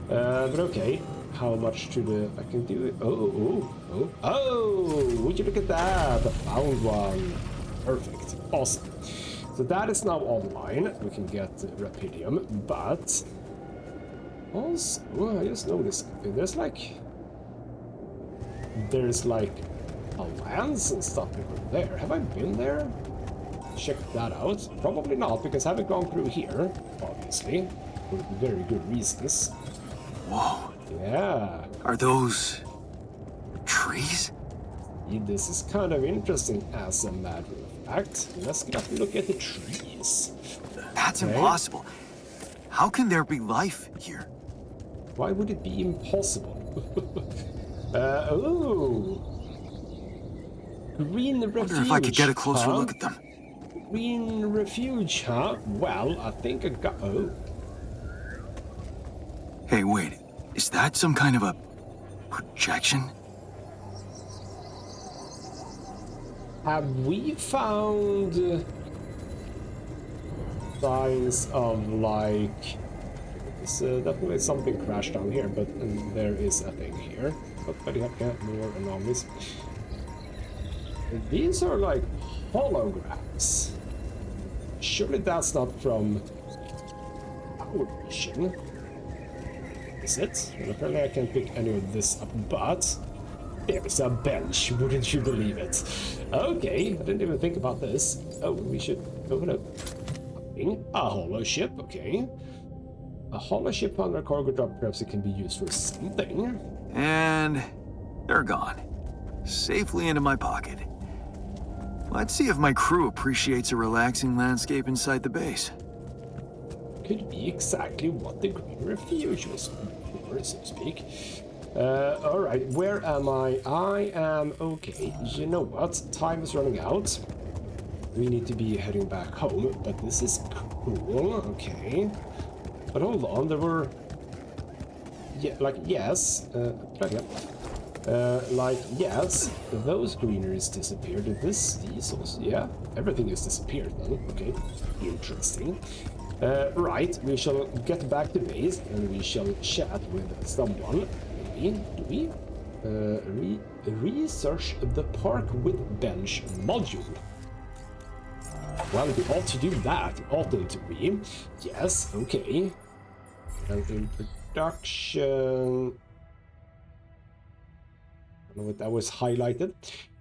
[SPEAKER 1] But okay, how much to the... I can do it... Oh, would you look at that? I found one. Perfect. Awesome. So that is now online. We can get Rapidium, but... Also, I just noticed something. There's like a lance and stuff over there. Have I been there? Check that out. Probably not, because I haven't gone through here, obviously, for very good reasons.
[SPEAKER 3] Whoa.
[SPEAKER 1] Yeah.
[SPEAKER 3] Are those trees?
[SPEAKER 1] This is kind of interesting, as a matter of fact. Let's get up and look at the trees.
[SPEAKER 3] That's
[SPEAKER 1] Okay.
[SPEAKER 3] impossible. How can there be life here?
[SPEAKER 1] Why would it be impossible? Oh. Green refuge.
[SPEAKER 3] Wonder if I could get a closer
[SPEAKER 1] huh?
[SPEAKER 3] look at them.
[SPEAKER 1] Green refuge, huh? Well, I think I got... Oh.
[SPEAKER 3] Hey, wait. Is that some kind of a projection?
[SPEAKER 1] Have we found signs of, like... It's definitely something crashed down here, but there is a thing here. Oh, but you have more anomalies. These are like holograms. Surely that's not from our mission. Is it? Well, apparently I can't pick any of this up, but there's a bench, wouldn't you believe it? Okay, I didn't even think about this. Oh, we should open up a hollow ship, okay. A hollow ship on a cargo drop, perhaps it can be used for something.
[SPEAKER 3] And they're gone. Safely into my pocket. Let's see if my crew appreciates a relaxing landscape inside the base.
[SPEAKER 1] Could be exactly what the Green Refuge was for, so to speak. Alright, where am I? I am... Okay, you know what? Time is running out. We need to be heading back home, but this is cool, okay. But hold on, there were yeah, like, yes, plug it. Like, yes, those greeneries disappeared. These also, yeah, everything is disappeared then. Okay, interesting. Right, we shall get back to base and we shall chat with someone. Maybe, do we? Research the park with bench module. Well, we ought to do that, oughtn't we? Yes, okay. And in production... I don't know what that was highlighted.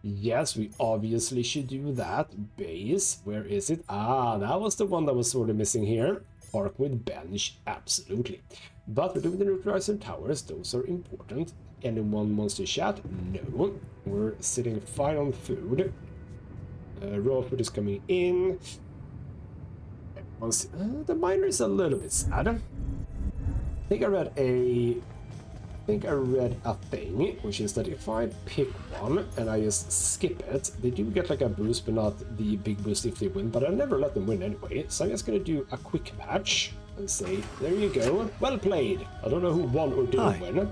[SPEAKER 1] Yes, we obviously should do that. Base, where is it? Ah, that was the one that was sort of missing here. Park with bench, absolutely. But we're doing the neutralizer towers, those are important. Anyone wants to chat? No. We're sitting fine on food. Raw food is coming in. The miner is a little bit sad. I think I read a thing, which is that if I pick one and I just skip it, they do get like a boost, but not the big boost if they win, but I never let them win anyway. So I'm just gonna do a quick patch and say, there you go, well played. I don't know who won or didn't win.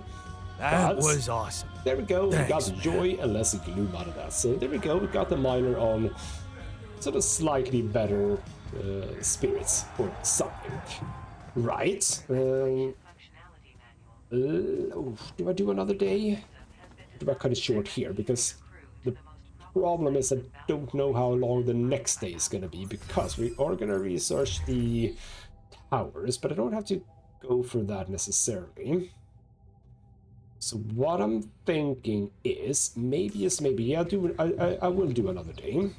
[SPEAKER 2] That was awesome.
[SPEAKER 1] There we go,
[SPEAKER 2] Thanks,
[SPEAKER 1] we got joy and less gloom out of that. So there we go, we got the miner on sort of slightly better spirits or something. Right. Do I do another day? Do I cut it short here? Because the problem is I don't know how long the next day is going to be, because we are going to research the towers, but I don't have to go for that necessarily. So what I'm thinking is maybe, yeah, I will do another day. And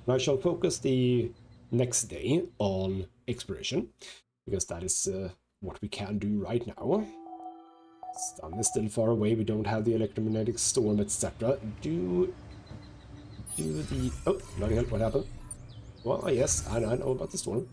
[SPEAKER 1] I shall focus the next day on exploration, because that is what we can do right now. Sun is still far away, we don't have the electromagnetic storm, etc. Do the... Oh, bloody hell, what happened? Well, yes, I know about the storm.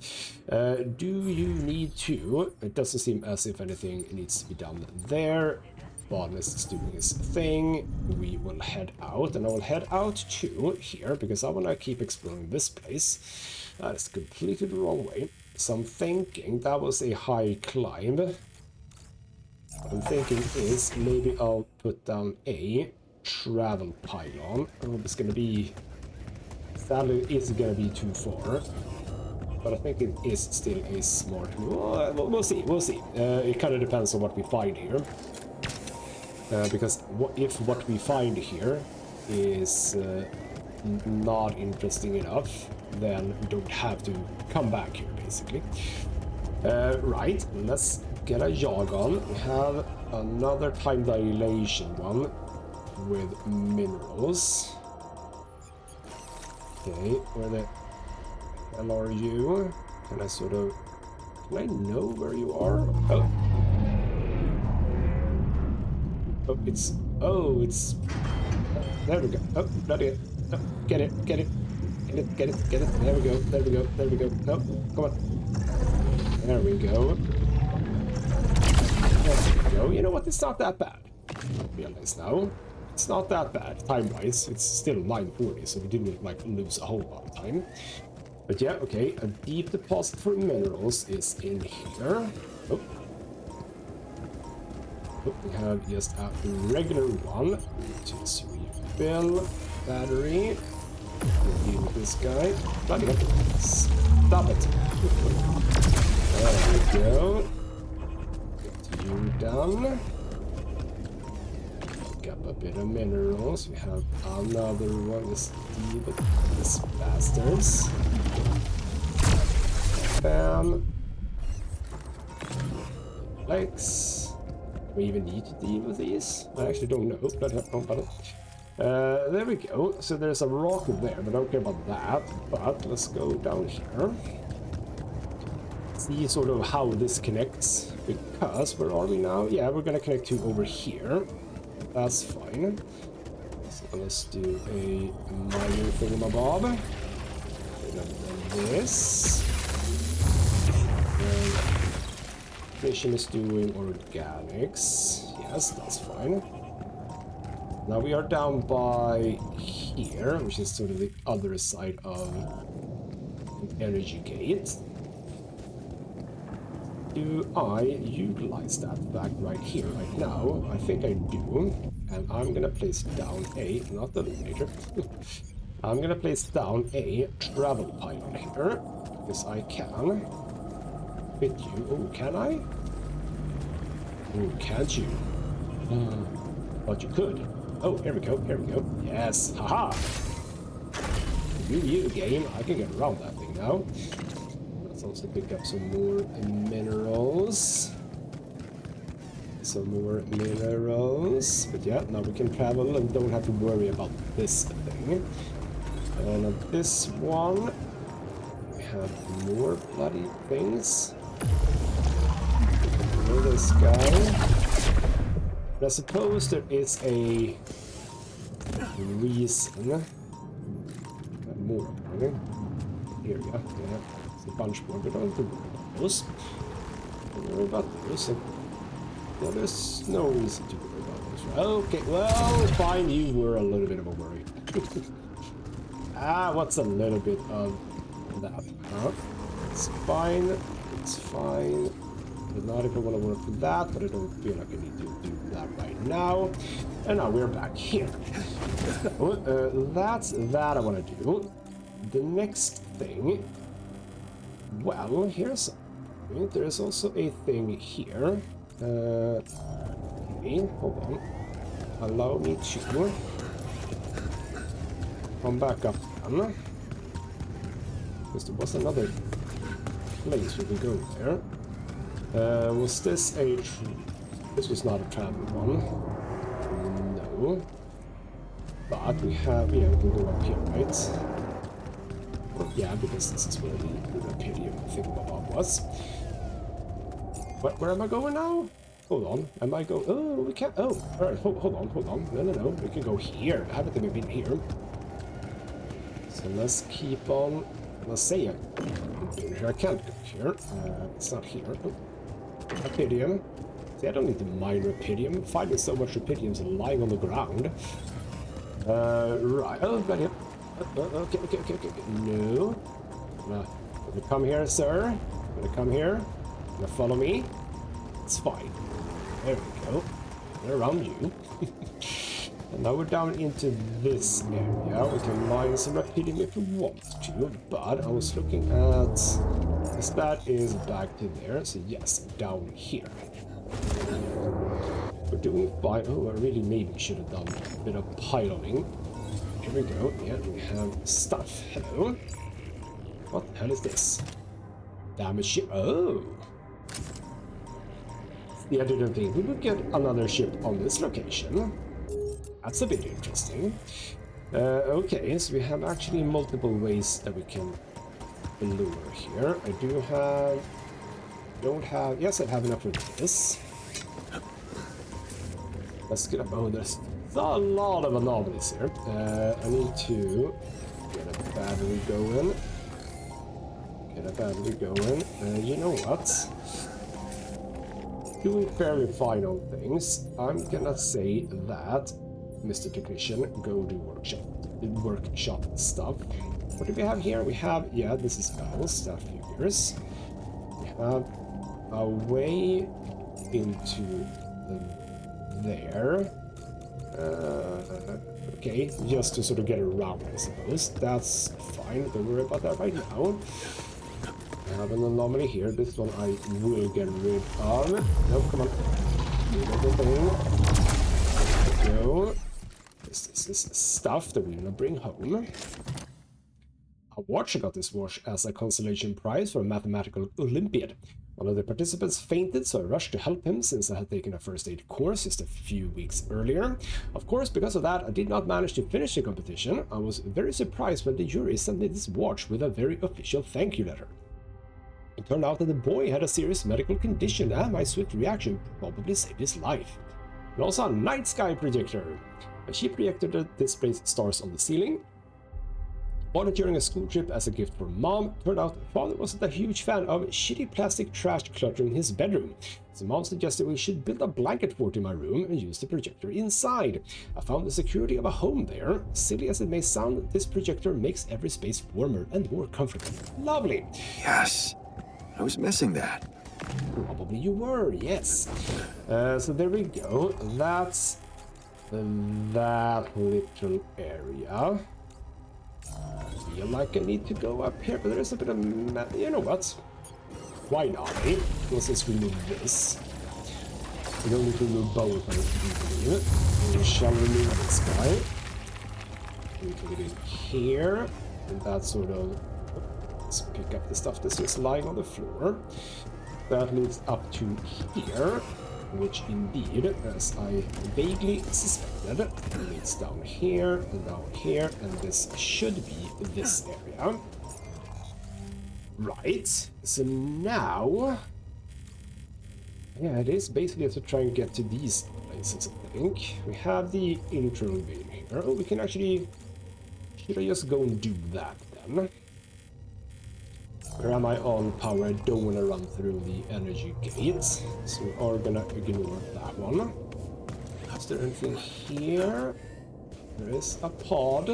[SPEAKER 1] Do you need to... It doesn't seem as if anything needs to be done there. Bonus is doing his thing. We will head out, and I will head out to here, because I want to keep exploring this place. That is completely the wrong way. So I'm thinking that was a high climb. What I'm thinking is maybe I'll put down a travel pylon. I hope it's going to be... Sadly, it's going to be too far. But I think it is still a smart move. We'll see. It kind of depends on what we find here. Because if what we find here is not interesting enough, then we don't have to come back here, basically. Right, let's get a jog on. We have another time dilation one with minerals. Okay, where the hell are you? Can I sort of... Can I know where you are? Oh. Oh, it's... Oh, it's... There we go. Oh, bloody it. Oh, get it. Get it. There we go. No, come on. There we go. You know what? It's not that bad. I realize now. It's not that bad, time-wise. It's still 9:40, so we didn't, like, lose a whole lot of time. But yeah, okay. A deep deposit for minerals is in here. Oh. We have just a regular one. Just refill battery. We'll deal with this guy. Bloody hell. Stop it. There we go. Get you done. Pick up a bit of minerals. We have another one. Let's deal with these bastards. Bam. Legs. Do we even need to deal with these? I actually don't know. There we go. So there's a rock there, but I don't care about that. But let's go down here. See sort of how this connects. Because, where are we now? Yeah, we're gonna connect to over here. That's fine. So let's do a minor thingamabob. This. Mission is doing organics. Yes, that's fine. Now we are down by here, which is sort of the other side of an energy gate. do I utilize that fact right here, right now? I think I do. And I'm gonna place down a, not the illuminator. I'm gonna place down a travel pilot here, because I can fit you. Oh, can I? Oh, can't you? But you could. Oh, here we go, here we go. Yes, haha! You game, I can get around that thing now. Let's also pick up some more minerals. Some more minerals. But yeah, now we can travel and don't have to worry about this thing. And on this one, we have more bloody things. Look at this guy. But I suppose there is a reason. More apparently. Here, yeah. It's a bunch more, but don't worry about those. Don't worry about those. Yeah, there's no reason to worry about those. Right? Okay, well, fine, you were a little bit of a worry. What's a little bit of that? Huh? It's fine. It's fine. Not if I want to work with that, but I don't feel like I need to do that right now. And now we're back here. So, that's that I want to do. The next thing... Well, here's something. There's also a thing here. Okay, hold on. Allow me to... come back up then. Because there was another place we could go there. Was this a... This was not a travel one. No. But we have... Yeah, we can go up here, right? Well, yeah, because this is where the Imperium thingamabob was. Where am I going now? Hold on. Am I going... Oh, we can't... Oh, alright, hold on. No. We can go here. I haven't even been here. So let's keep on... Let's say I can't go here. It's not here. Oh. Rapidium. See, I don't need to mine Rapidium. Finding so much Rapidiums lying on the ground. Right. Oh, got him. Okay. No. Gonna come here, sir. Gonna come here. Gonna follow me. It's fine. There we go. We're around you. And now we're down into this area. We can mine some Rapidium if we want to, but I was looking at... Because that is back to there, so yes, down here. We're doing fine. Oh, I really maybe should have done a bit of piloting. Here we go. Yeah, we have stuff. Hello. What the hell is this? Damage ship. Oh! Yeah, I didn't think we would get another ship on this location. That's a bit interesting. Okay, so we have actually multiple ways that we can lure here. I do have... Don't have... Yes, I have enough of this. Let's get up... Oh, there's a lot of anomalies here. I need to get a battery going. You know what? Doing fairly fine on things. I'm gonna say that, Mr. Technician, go do workshop stuff. What do we have here? We have, yeah, this is battle stuff figures. We have a way into there. Okay, just to sort of get around, I suppose. That's fine. Don't worry about that right now. I have an anomaly here. This one I will get rid of. No, come on. There we go. This is stuff that we're gonna bring home. A watch got this watch as a consolation prize for a mathematical Olympiad. One of the participants fainted, so I rushed to help him since I had taken a first aid course just a few weeks earlier. Of course, because of that, I did not manage to finish the competition. I was very surprised when the jury sent me this watch with a very official thank you letter. It turned out that the boy had a serious medical condition and my swift reaction probably saved his life. And also a night sky projector. A cheap projector that displays stars on the ceiling. Bought it during a school trip as a gift for mom. Turned out father wasn't a huge fan of shitty plastic trash cluttering his bedroom. So mom suggested we should build a blanket fort in my room and use the projector inside. I found the security of a home there. Silly as it may sound, this projector makes every space warmer and more comfortable. Lovely!
[SPEAKER 3] Yes! I was missing that.
[SPEAKER 1] Probably you were, yes. So there we go. That's that little area. I feel like I need to go up here, but there is a bit of... You know what? Why not, eh? Let's just remove this. We don't need to remove both, I believe. We shall remove this guy. We can do it here. And that sort of... Let's pick up the stuff that's just lying on the floor. That leads up to here, which indeed, as I vaguely suspected, leads down here, and this should be this area. Right, so now... Yeah, it is basically to try and get to these places, I think. We have the internal vein here. Oh, we can actually... Should I just go and do that then? Or am I on power? I don't want to run through the energy gates, so we are gonna ignore that one. Is there anything here? There is a pod.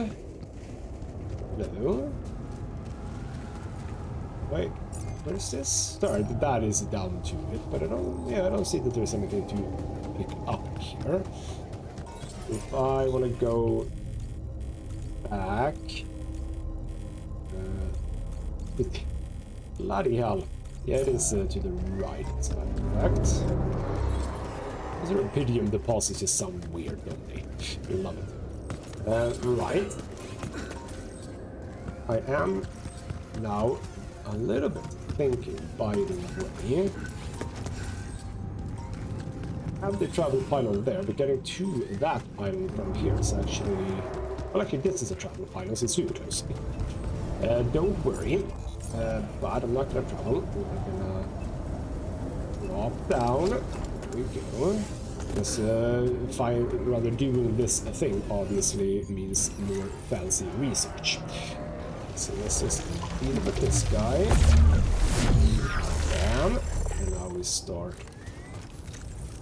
[SPEAKER 1] Hello? Wait, what is this? Sorry, that is down to it, but I don't see that there's anything to pick up here. If I want to go back... bloody hell. Yeah, it is to the right, as a matter of fact. These rubidium deposits just sound weird, don't they? Love it. Right. I am now a little bit thinking, by the way. Have the travel pylon there, but getting to that pylon from here is actually... Well, actually, this is a travel pylon, so it's super close. Don't worry. But I'm not gonna travel. We're gonna drop down. There we go. Because rather doing this thing obviously means more fancy research. So let's just deal with this guy. Bam. And now we start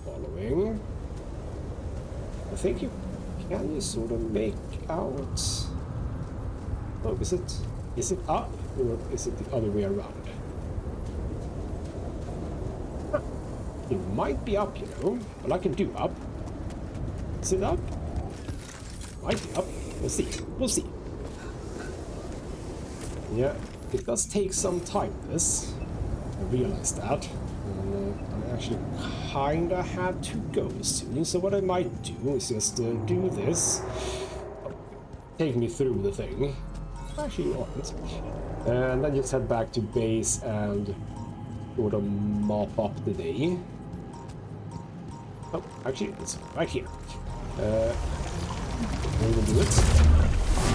[SPEAKER 1] following. I think you can sort of make out. Oh, is it up? Or is it the other way around? Huh. It might be up, you know. Well, I can do up. Is it up? Might be up. We'll see. We'll see. Yeah, it does take some time, this. I realize that. I actually kinda have to go soon. So what I might do is just do this. Take me through the thing. Actually, you aren't. And then just head back to base and sort of mop up the day. Oh, actually, it's right here. I will do it.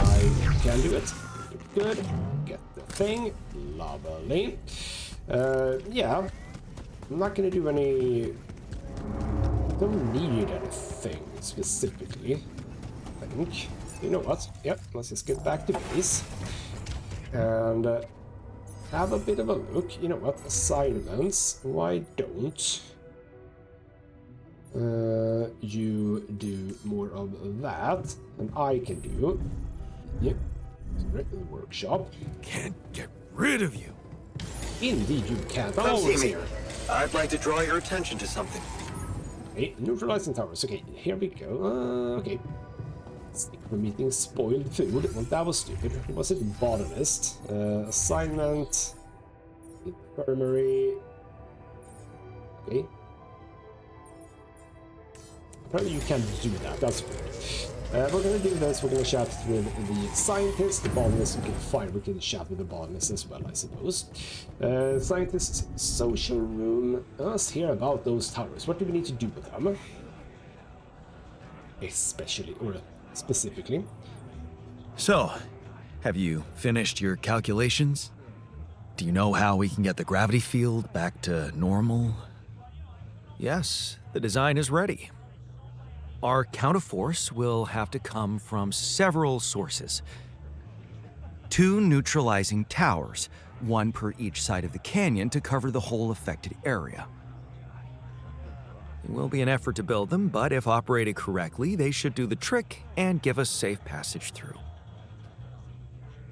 [SPEAKER 1] I can do it. Good. Get the thing. Lovely. Yeah. I'm not gonna do any... Don't need anything specifically, I think. You know what? Yep, let's just get back to base. And have a bit of a look. You know what? Assignments. Why don't you do more of that than I can do? Yep. Sorry, the workshop.
[SPEAKER 2] Can't get rid of you.
[SPEAKER 1] Indeed, you can't.
[SPEAKER 5] Come
[SPEAKER 1] Always
[SPEAKER 5] see me.
[SPEAKER 1] here.
[SPEAKER 5] I'd like to draw your attention to something.
[SPEAKER 1] Okay, neutralizing towers. Okay, here we go. Okay. We're meeting spoiled food. Well, that was stupid. Was it botanist? Assignment. Infirmary. Okay. Apparently you can't do that. That's weird. We're gonna do this. We're gonna chat with the scientist, the botanist. We can chat with the botanist as well, I suppose. Scientist's social room. Let's hear about those towers. What do we need to do with them? Especially, or specifically.
[SPEAKER 2] So, have you finished your calculations? Do you know how we can get the gravity field back to normal? Yes, the design is ready. Our counterforce will have to come from several sources. 2 neutralizing towers, 1 per each side of the canyon to cover the whole affected area. It will be an effort to build them, but if operated correctly, they should do the trick and give us safe passage through.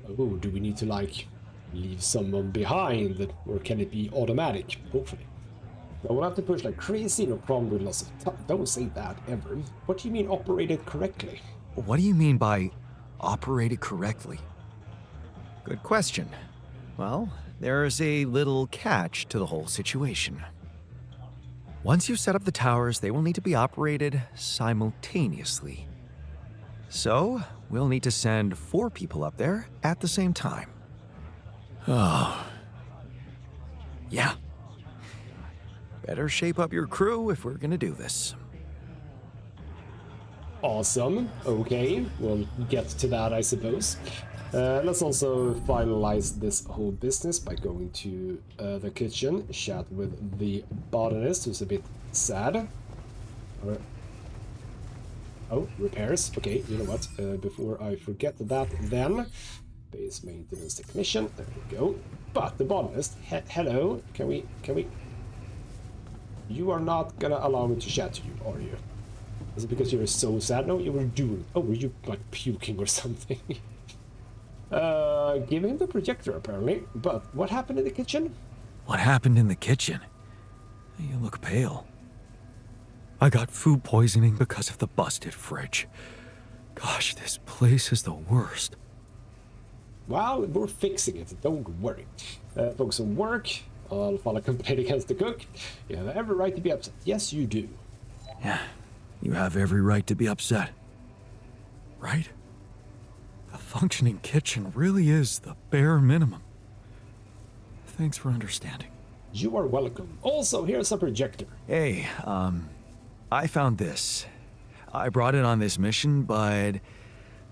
[SPEAKER 1] Oh, do we need to, like, leave someone behind? Or can it be automatic? Hopefully. I will have to push like crazy, no problem with lots of time. Don't say that ever. What do you mean operated correctly?
[SPEAKER 2] What do you mean by operated correctly? Good question. Well, there's a little catch to the whole situation. Once you set up the towers, they will need to be operated simultaneously. So, we'll need to send 4 people up there at the same time. Oh. Yeah. Better shape up your crew if we're gonna do this.
[SPEAKER 1] Awesome. Okay, we'll get to that, I suppose. Let's also finalize this whole business by going to the kitchen, chat with the botanist, who's a bit sad. Oh, repairs. Okay, you know what? Before I forget that, then base maintenance technician. There we go. But the botanist. Hello. Can we? You are not gonna allow me to chat to you, are you? Is it because you're so sad? No, you were doing. Oh, were you like puking or something? Give him the projector apparently. But what happened in the kitchen?
[SPEAKER 2] What happened in the kitchen? You look pale. I got food poisoning because of the busted fridge. Gosh, this place is the worst.
[SPEAKER 1] Well, we're fixing it. Don't worry. Focus on work. I'll file a complaint against the cook. You have every right to be upset. Yes, you do.
[SPEAKER 2] Yeah, you have every right to be upset. Right? A functioning kitchen really is the bare minimum. Thanks for understanding.
[SPEAKER 1] You are welcome. Also, here's a projector.
[SPEAKER 2] Hey, I found this. I brought it on this mission, but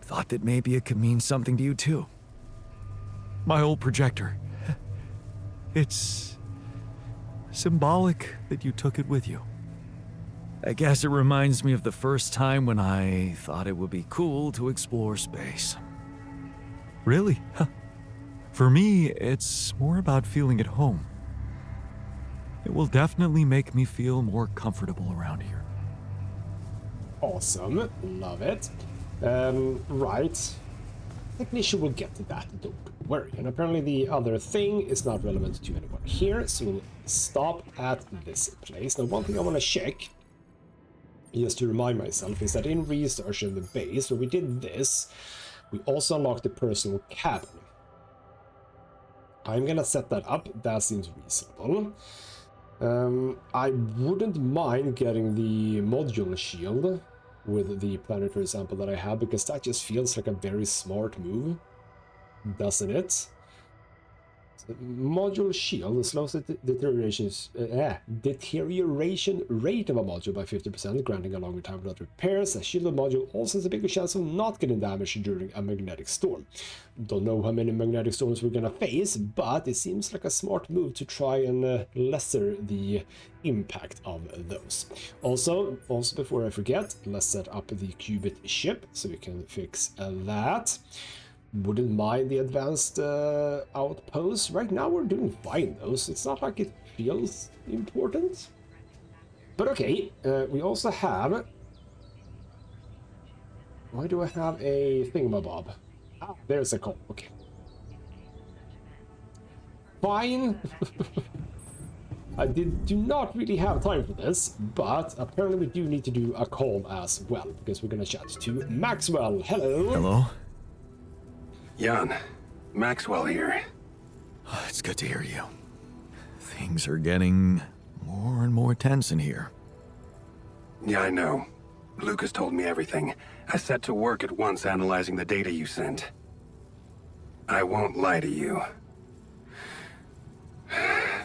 [SPEAKER 2] thought that maybe it could mean something to you too. My old projector. It's symbolic that you took it with you. I guess it reminds me of the first time when I thought it would be cool to explore space. Really? For me, it's more about feeling at home. It will definitely make me feel more comfortable around here.
[SPEAKER 1] Awesome. Love it. Right. Technician will get to that, don't worry. And apparently the other thing is not relevant to anyone here, so we'll stop at this place. Now, one thing I want to check, just to remind myself, is that in research in the base, when we did this, we also unlocked the personal cabin. I'm gonna set that up. That seems reasonable. I wouldn't mind getting the module shield with the planetary sample that I have, because that just feels like a very smart move, doesn't it? Module shield slows the deterioration rate of a module by 50%, granting a longer time without repairs. A shielded module also has a bigger chance of not getting damaged during a magnetic storm. Don't know how many magnetic storms we're gonna face, but it seems like a smart move to try and lesser the impact of those. Also before I forget, let's set up the qubit ship so we can fix that. Wouldn't mind the advanced outposts. Right now we're doing fine though, so it's not like it feels important. But okay, we also have... Why do I have a thingamabob? Ah, there's a call, okay. Fine. I do not really have time for this, but apparently we do need to do a call as well, because we're gonna chat to Maxwell. Hello.
[SPEAKER 2] Hello?
[SPEAKER 5] Jan, Maxwell here.
[SPEAKER 2] Oh, it's good to hear you. Things are getting more and more tense in here.
[SPEAKER 5] Yeah, I know. Lucas told me everything. I set to work at once analyzing the data you sent. I won't lie to you.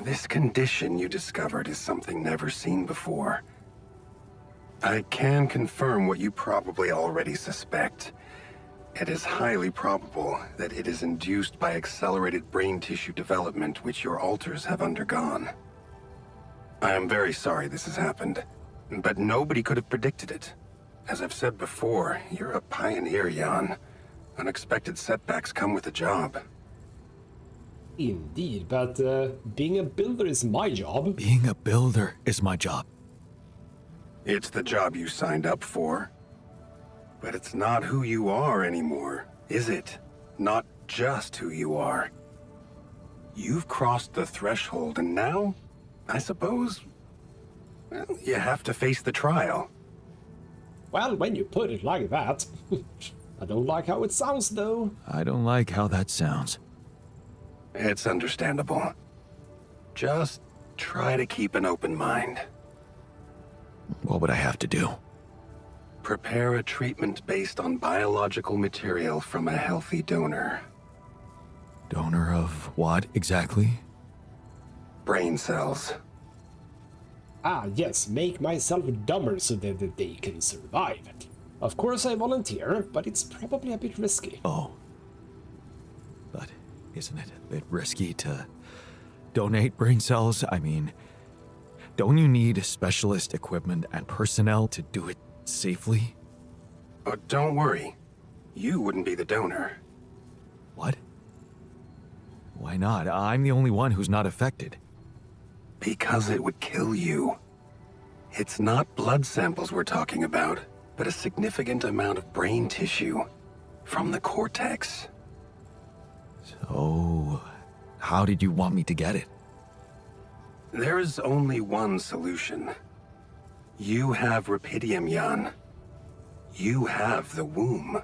[SPEAKER 5] This condition you discovered is something never seen before. I can confirm what you probably already suspect. It is highly probable that it is induced by accelerated brain tissue development which your alters have undergone. I am very sorry this has happened, but nobody could have predicted it. As I've said before, you're a pioneer, Jan. Unexpected setbacks come with the job.
[SPEAKER 1] Indeed, but being a builder is my job.
[SPEAKER 2] Being a builder is my job.
[SPEAKER 5] It's the job you signed up for. But it's not who you are anymore, is it? Not just who you are. You've crossed the threshold, and now, I suppose, Well, you have to face the trial.
[SPEAKER 1] Well, when you put it like that. I don't like how it sounds, though.
[SPEAKER 2] I don't like how that sounds.
[SPEAKER 5] It's understandable. Just try to keep an open mind.
[SPEAKER 2] What would I have to do?
[SPEAKER 5] Prepare a treatment based on biological material from a healthy donor.
[SPEAKER 2] Donor of what exactly?
[SPEAKER 5] Brain cells.
[SPEAKER 1] Ah, yes, make myself dumber so that they can survive. Of course I volunteer, but it's probably a bit risky.
[SPEAKER 2] Oh. But isn't it a bit risky to donate brain cells? I mean, don't you need specialist equipment and personnel to do it safely?
[SPEAKER 5] Oh, don't worry. You wouldn't be the donor.
[SPEAKER 2] What? Why not? I'm the only one who's not affected.
[SPEAKER 5] Because it would kill you. It's not blood samples we're talking about, but a significant amount of brain tissue from the cortex.
[SPEAKER 2] So, how did you want me to get it?
[SPEAKER 5] There is only one solution. You have Rapidium, Jan. You have the womb.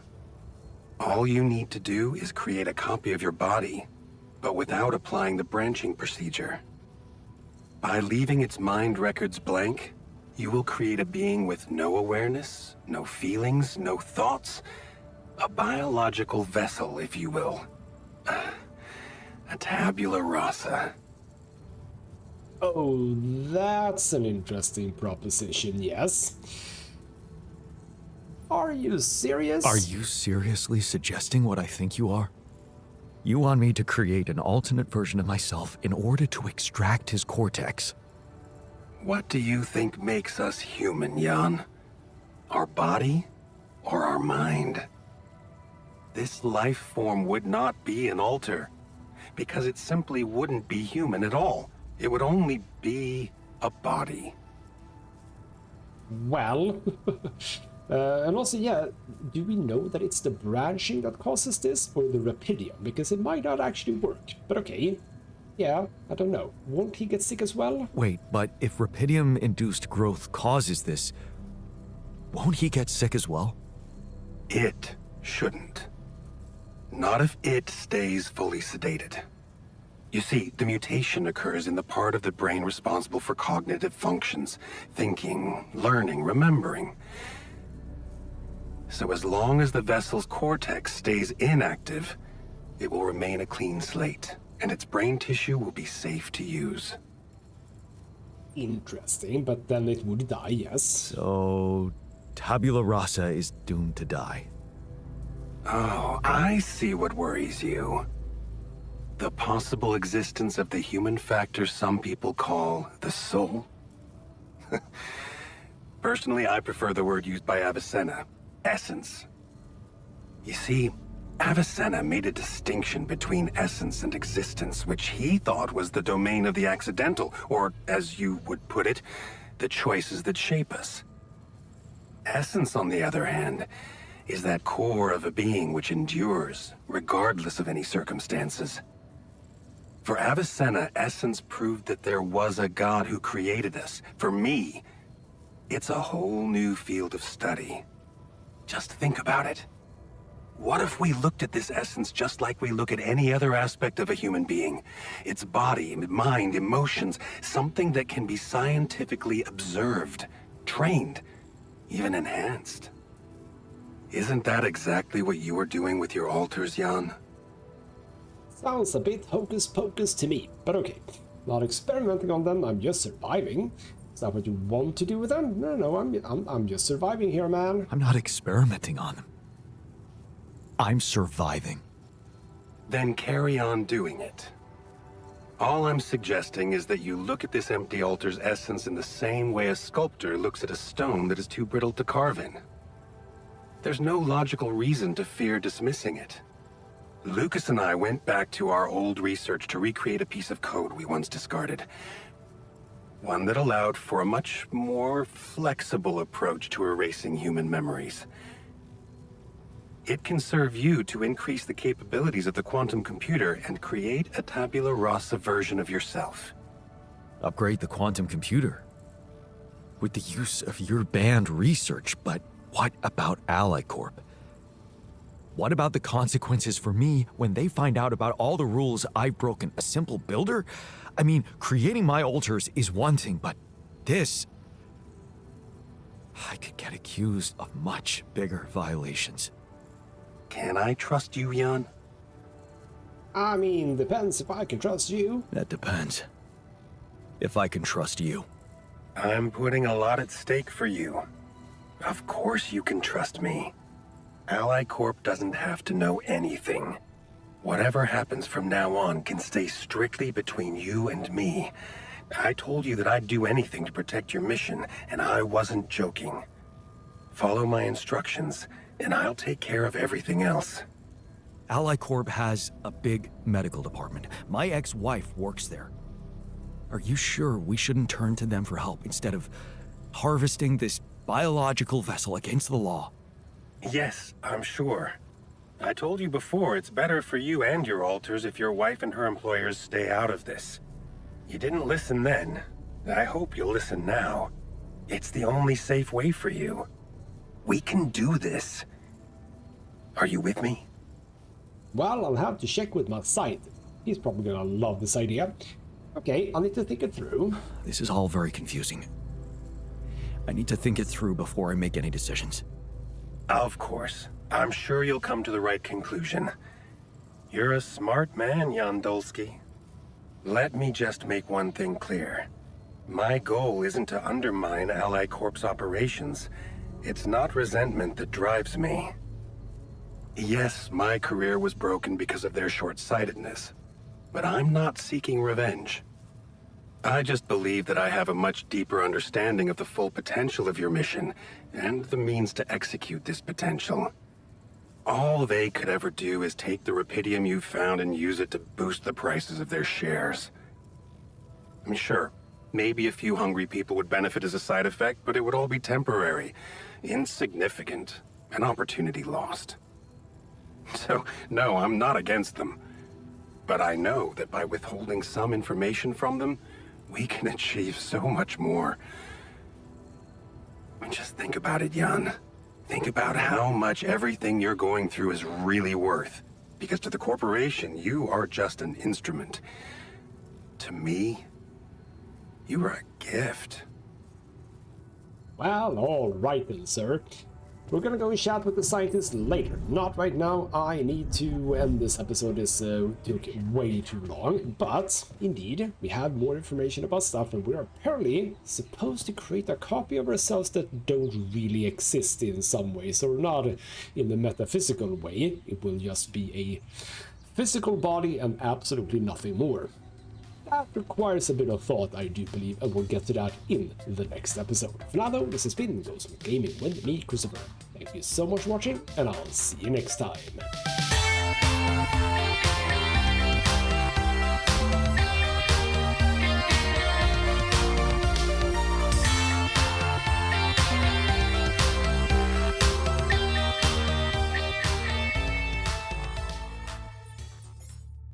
[SPEAKER 5] All you need to do is create a copy of your body, but without applying the branching procedure. By leaving its mind records blank, you will create a being with no awareness, no feelings, no thoughts. A biological vessel, if you will. A tabula rasa.
[SPEAKER 1] Oh, that's an interesting proposition, yes. Are you serious?
[SPEAKER 2] Are you seriously suggesting what I think you are? You want me to create an alternate version of myself in order to extract his cortex?
[SPEAKER 5] What do you think makes us human, Jan? Our body or our mind? This life form would not be an alter, because it simply wouldn't be human at all. It would only be a body.
[SPEAKER 1] Well, and also, yeah, do we know that it's the branching that causes this, or the Rapidium? Because it might not actually work, but okay. Yeah, I don't know. Won't he get sick as well?
[SPEAKER 2] Wait, but if Rapidium-induced growth causes this, won't he get sick as well?
[SPEAKER 5] It shouldn't. Not if it stays fully sedated. You see, the mutation occurs in the part of the brain responsible for cognitive functions, thinking, learning, remembering. So as long as the vessel's cortex stays inactive, it will remain a clean slate, and its brain tissue will be safe to use.
[SPEAKER 1] Interesting, but then it would die, yes.
[SPEAKER 2] So, tabula rasa is doomed to die.
[SPEAKER 5] Oh, I see what worries you. The possible existence of the human factor some people call the soul. Personally, I prefer the word used by Avicenna, essence. You see, Avicenna made a distinction between essence and existence, which he thought was the domain of the accidental, or, as you would put it, the choices that shape us. Essence, on the other hand, is that core of a being which endures, regardless of any circumstances. For Avicenna, essence proved that there was a God who created us. For me, it's a whole new field of study. Just think about it. What if we looked at this essence just like we look at any other aspect of a human being? Its body, mind, emotions, something that can be scientifically observed, trained, even enhanced. Isn't that exactly what you were doing with your alters, Jan?
[SPEAKER 1] Sounds a bit hocus pocus to me, but okay. Not experimenting on them, I'm just surviving. Is that what you want to do with them? No, I'm just surviving here, man.
[SPEAKER 2] I'm not experimenting on them. I'm surviving.
[SPEAKER 5] Then carry on doing it. All I'm suggesting is that you look at this empty altar's essence in the same way a sculptor looks at a stone that is too brittle to carve in. There's no logical reason to fear dismissing it. Lucas and I went back to our old research to recreate a piece of code we once discarded. One that allowed for a much more flexible approach to erasing human memories. It can serve you to increase the capabilities of the quantum computer and create a tabula rasa version of yourself.
[SPEAKER 2] Upgrade the quantum computer. with the use of your banned research, but what about Ally Corp? What about the consequences for me when they find out about all the rules I've broken? A simple builder? I mean, creating my altars is one thing, but this... I could get accused of much bigger violations.
[SPEAKER 5] Can I trust you, Jan?
[SPEAKER 1] I mean, depends if I can trust you.
[SPEAKER 2] That depends. If I can trust you.
[SPEAKER 5] I'm putting a lot at stake for you. Of course you can trust me. Ally Corp doesn't have to know anything. Whatever happens from now on can stay strictly between you and me. I told you that I'd do anything to protect your mission, and I wasn't joking. Follow my instructions, and I'll take care of everything else.
[SPEAKER 2] Ally Corp has a big medical department. My ex-wife works there. Are you sure we shouldn't turn to them for help instead of harvesting this biological vessel against the law?
[SPEAKER 5] Yes, I'm sure. I told you before, it's better for you and your alters if your wife and her employers stay out of this. You didn't listen then. I hope you'll listen now. It's the only safe way for you. We can do this. Are you with me?
[SPEAKER 1] Well, I'll have to check with my scientist. He's probably gonna love this idea. Okay, I'll need to think it through.
[SPEAKER 2] This is all very confusing. I need to think it through before I make any decisions.
[SPEAKER 5] Of course. I'm sure you'll come to the right conclusion. You're a smart man, Jan Dolsky. Let me just make one thing clear. My goal isn't to undermine Ally Corp's operations. It's not resentment that drives me. Yes, my career was broken because of their short-sightedness, but I'm not seeking revenge. I just believe that I have a much deeper understanding of the full potential of your mission, and the means to execute this potential. All they could ever do is take the rupidium you've found and use it to boost the prices of their shares. I mean, sure, maybe a few hungry people would benefit as a side effect, but it would all be temporary, insignificant, an opportunity lost. So, no, I'm not against them. But I know that by withholding some information from them, we can achieve so much more. I mean, just think about it, Jan. Think about how much everything you're going through is really worth. Because to the corporation, you are just an instrument. To me, you are a gift.
[SPEAKER 1] Well, alright then, sir. We're gonna go and chat with the scientist later. Not right now. I need to end this episode. This took way too long. But, indeed, we have more information about stuff, and we're apparently supposed to create a copy of ourselves that don't really exist in some way. So we're not in the metaphysical way. It will just be a physical body and absolutely nothing more. That requires a bit of thought, I do believe, and we'll get to that in the next episode. For now, though, this has been ghostmutgaming with me, Christopher. Thank you so much for watching, and I'll see you next time.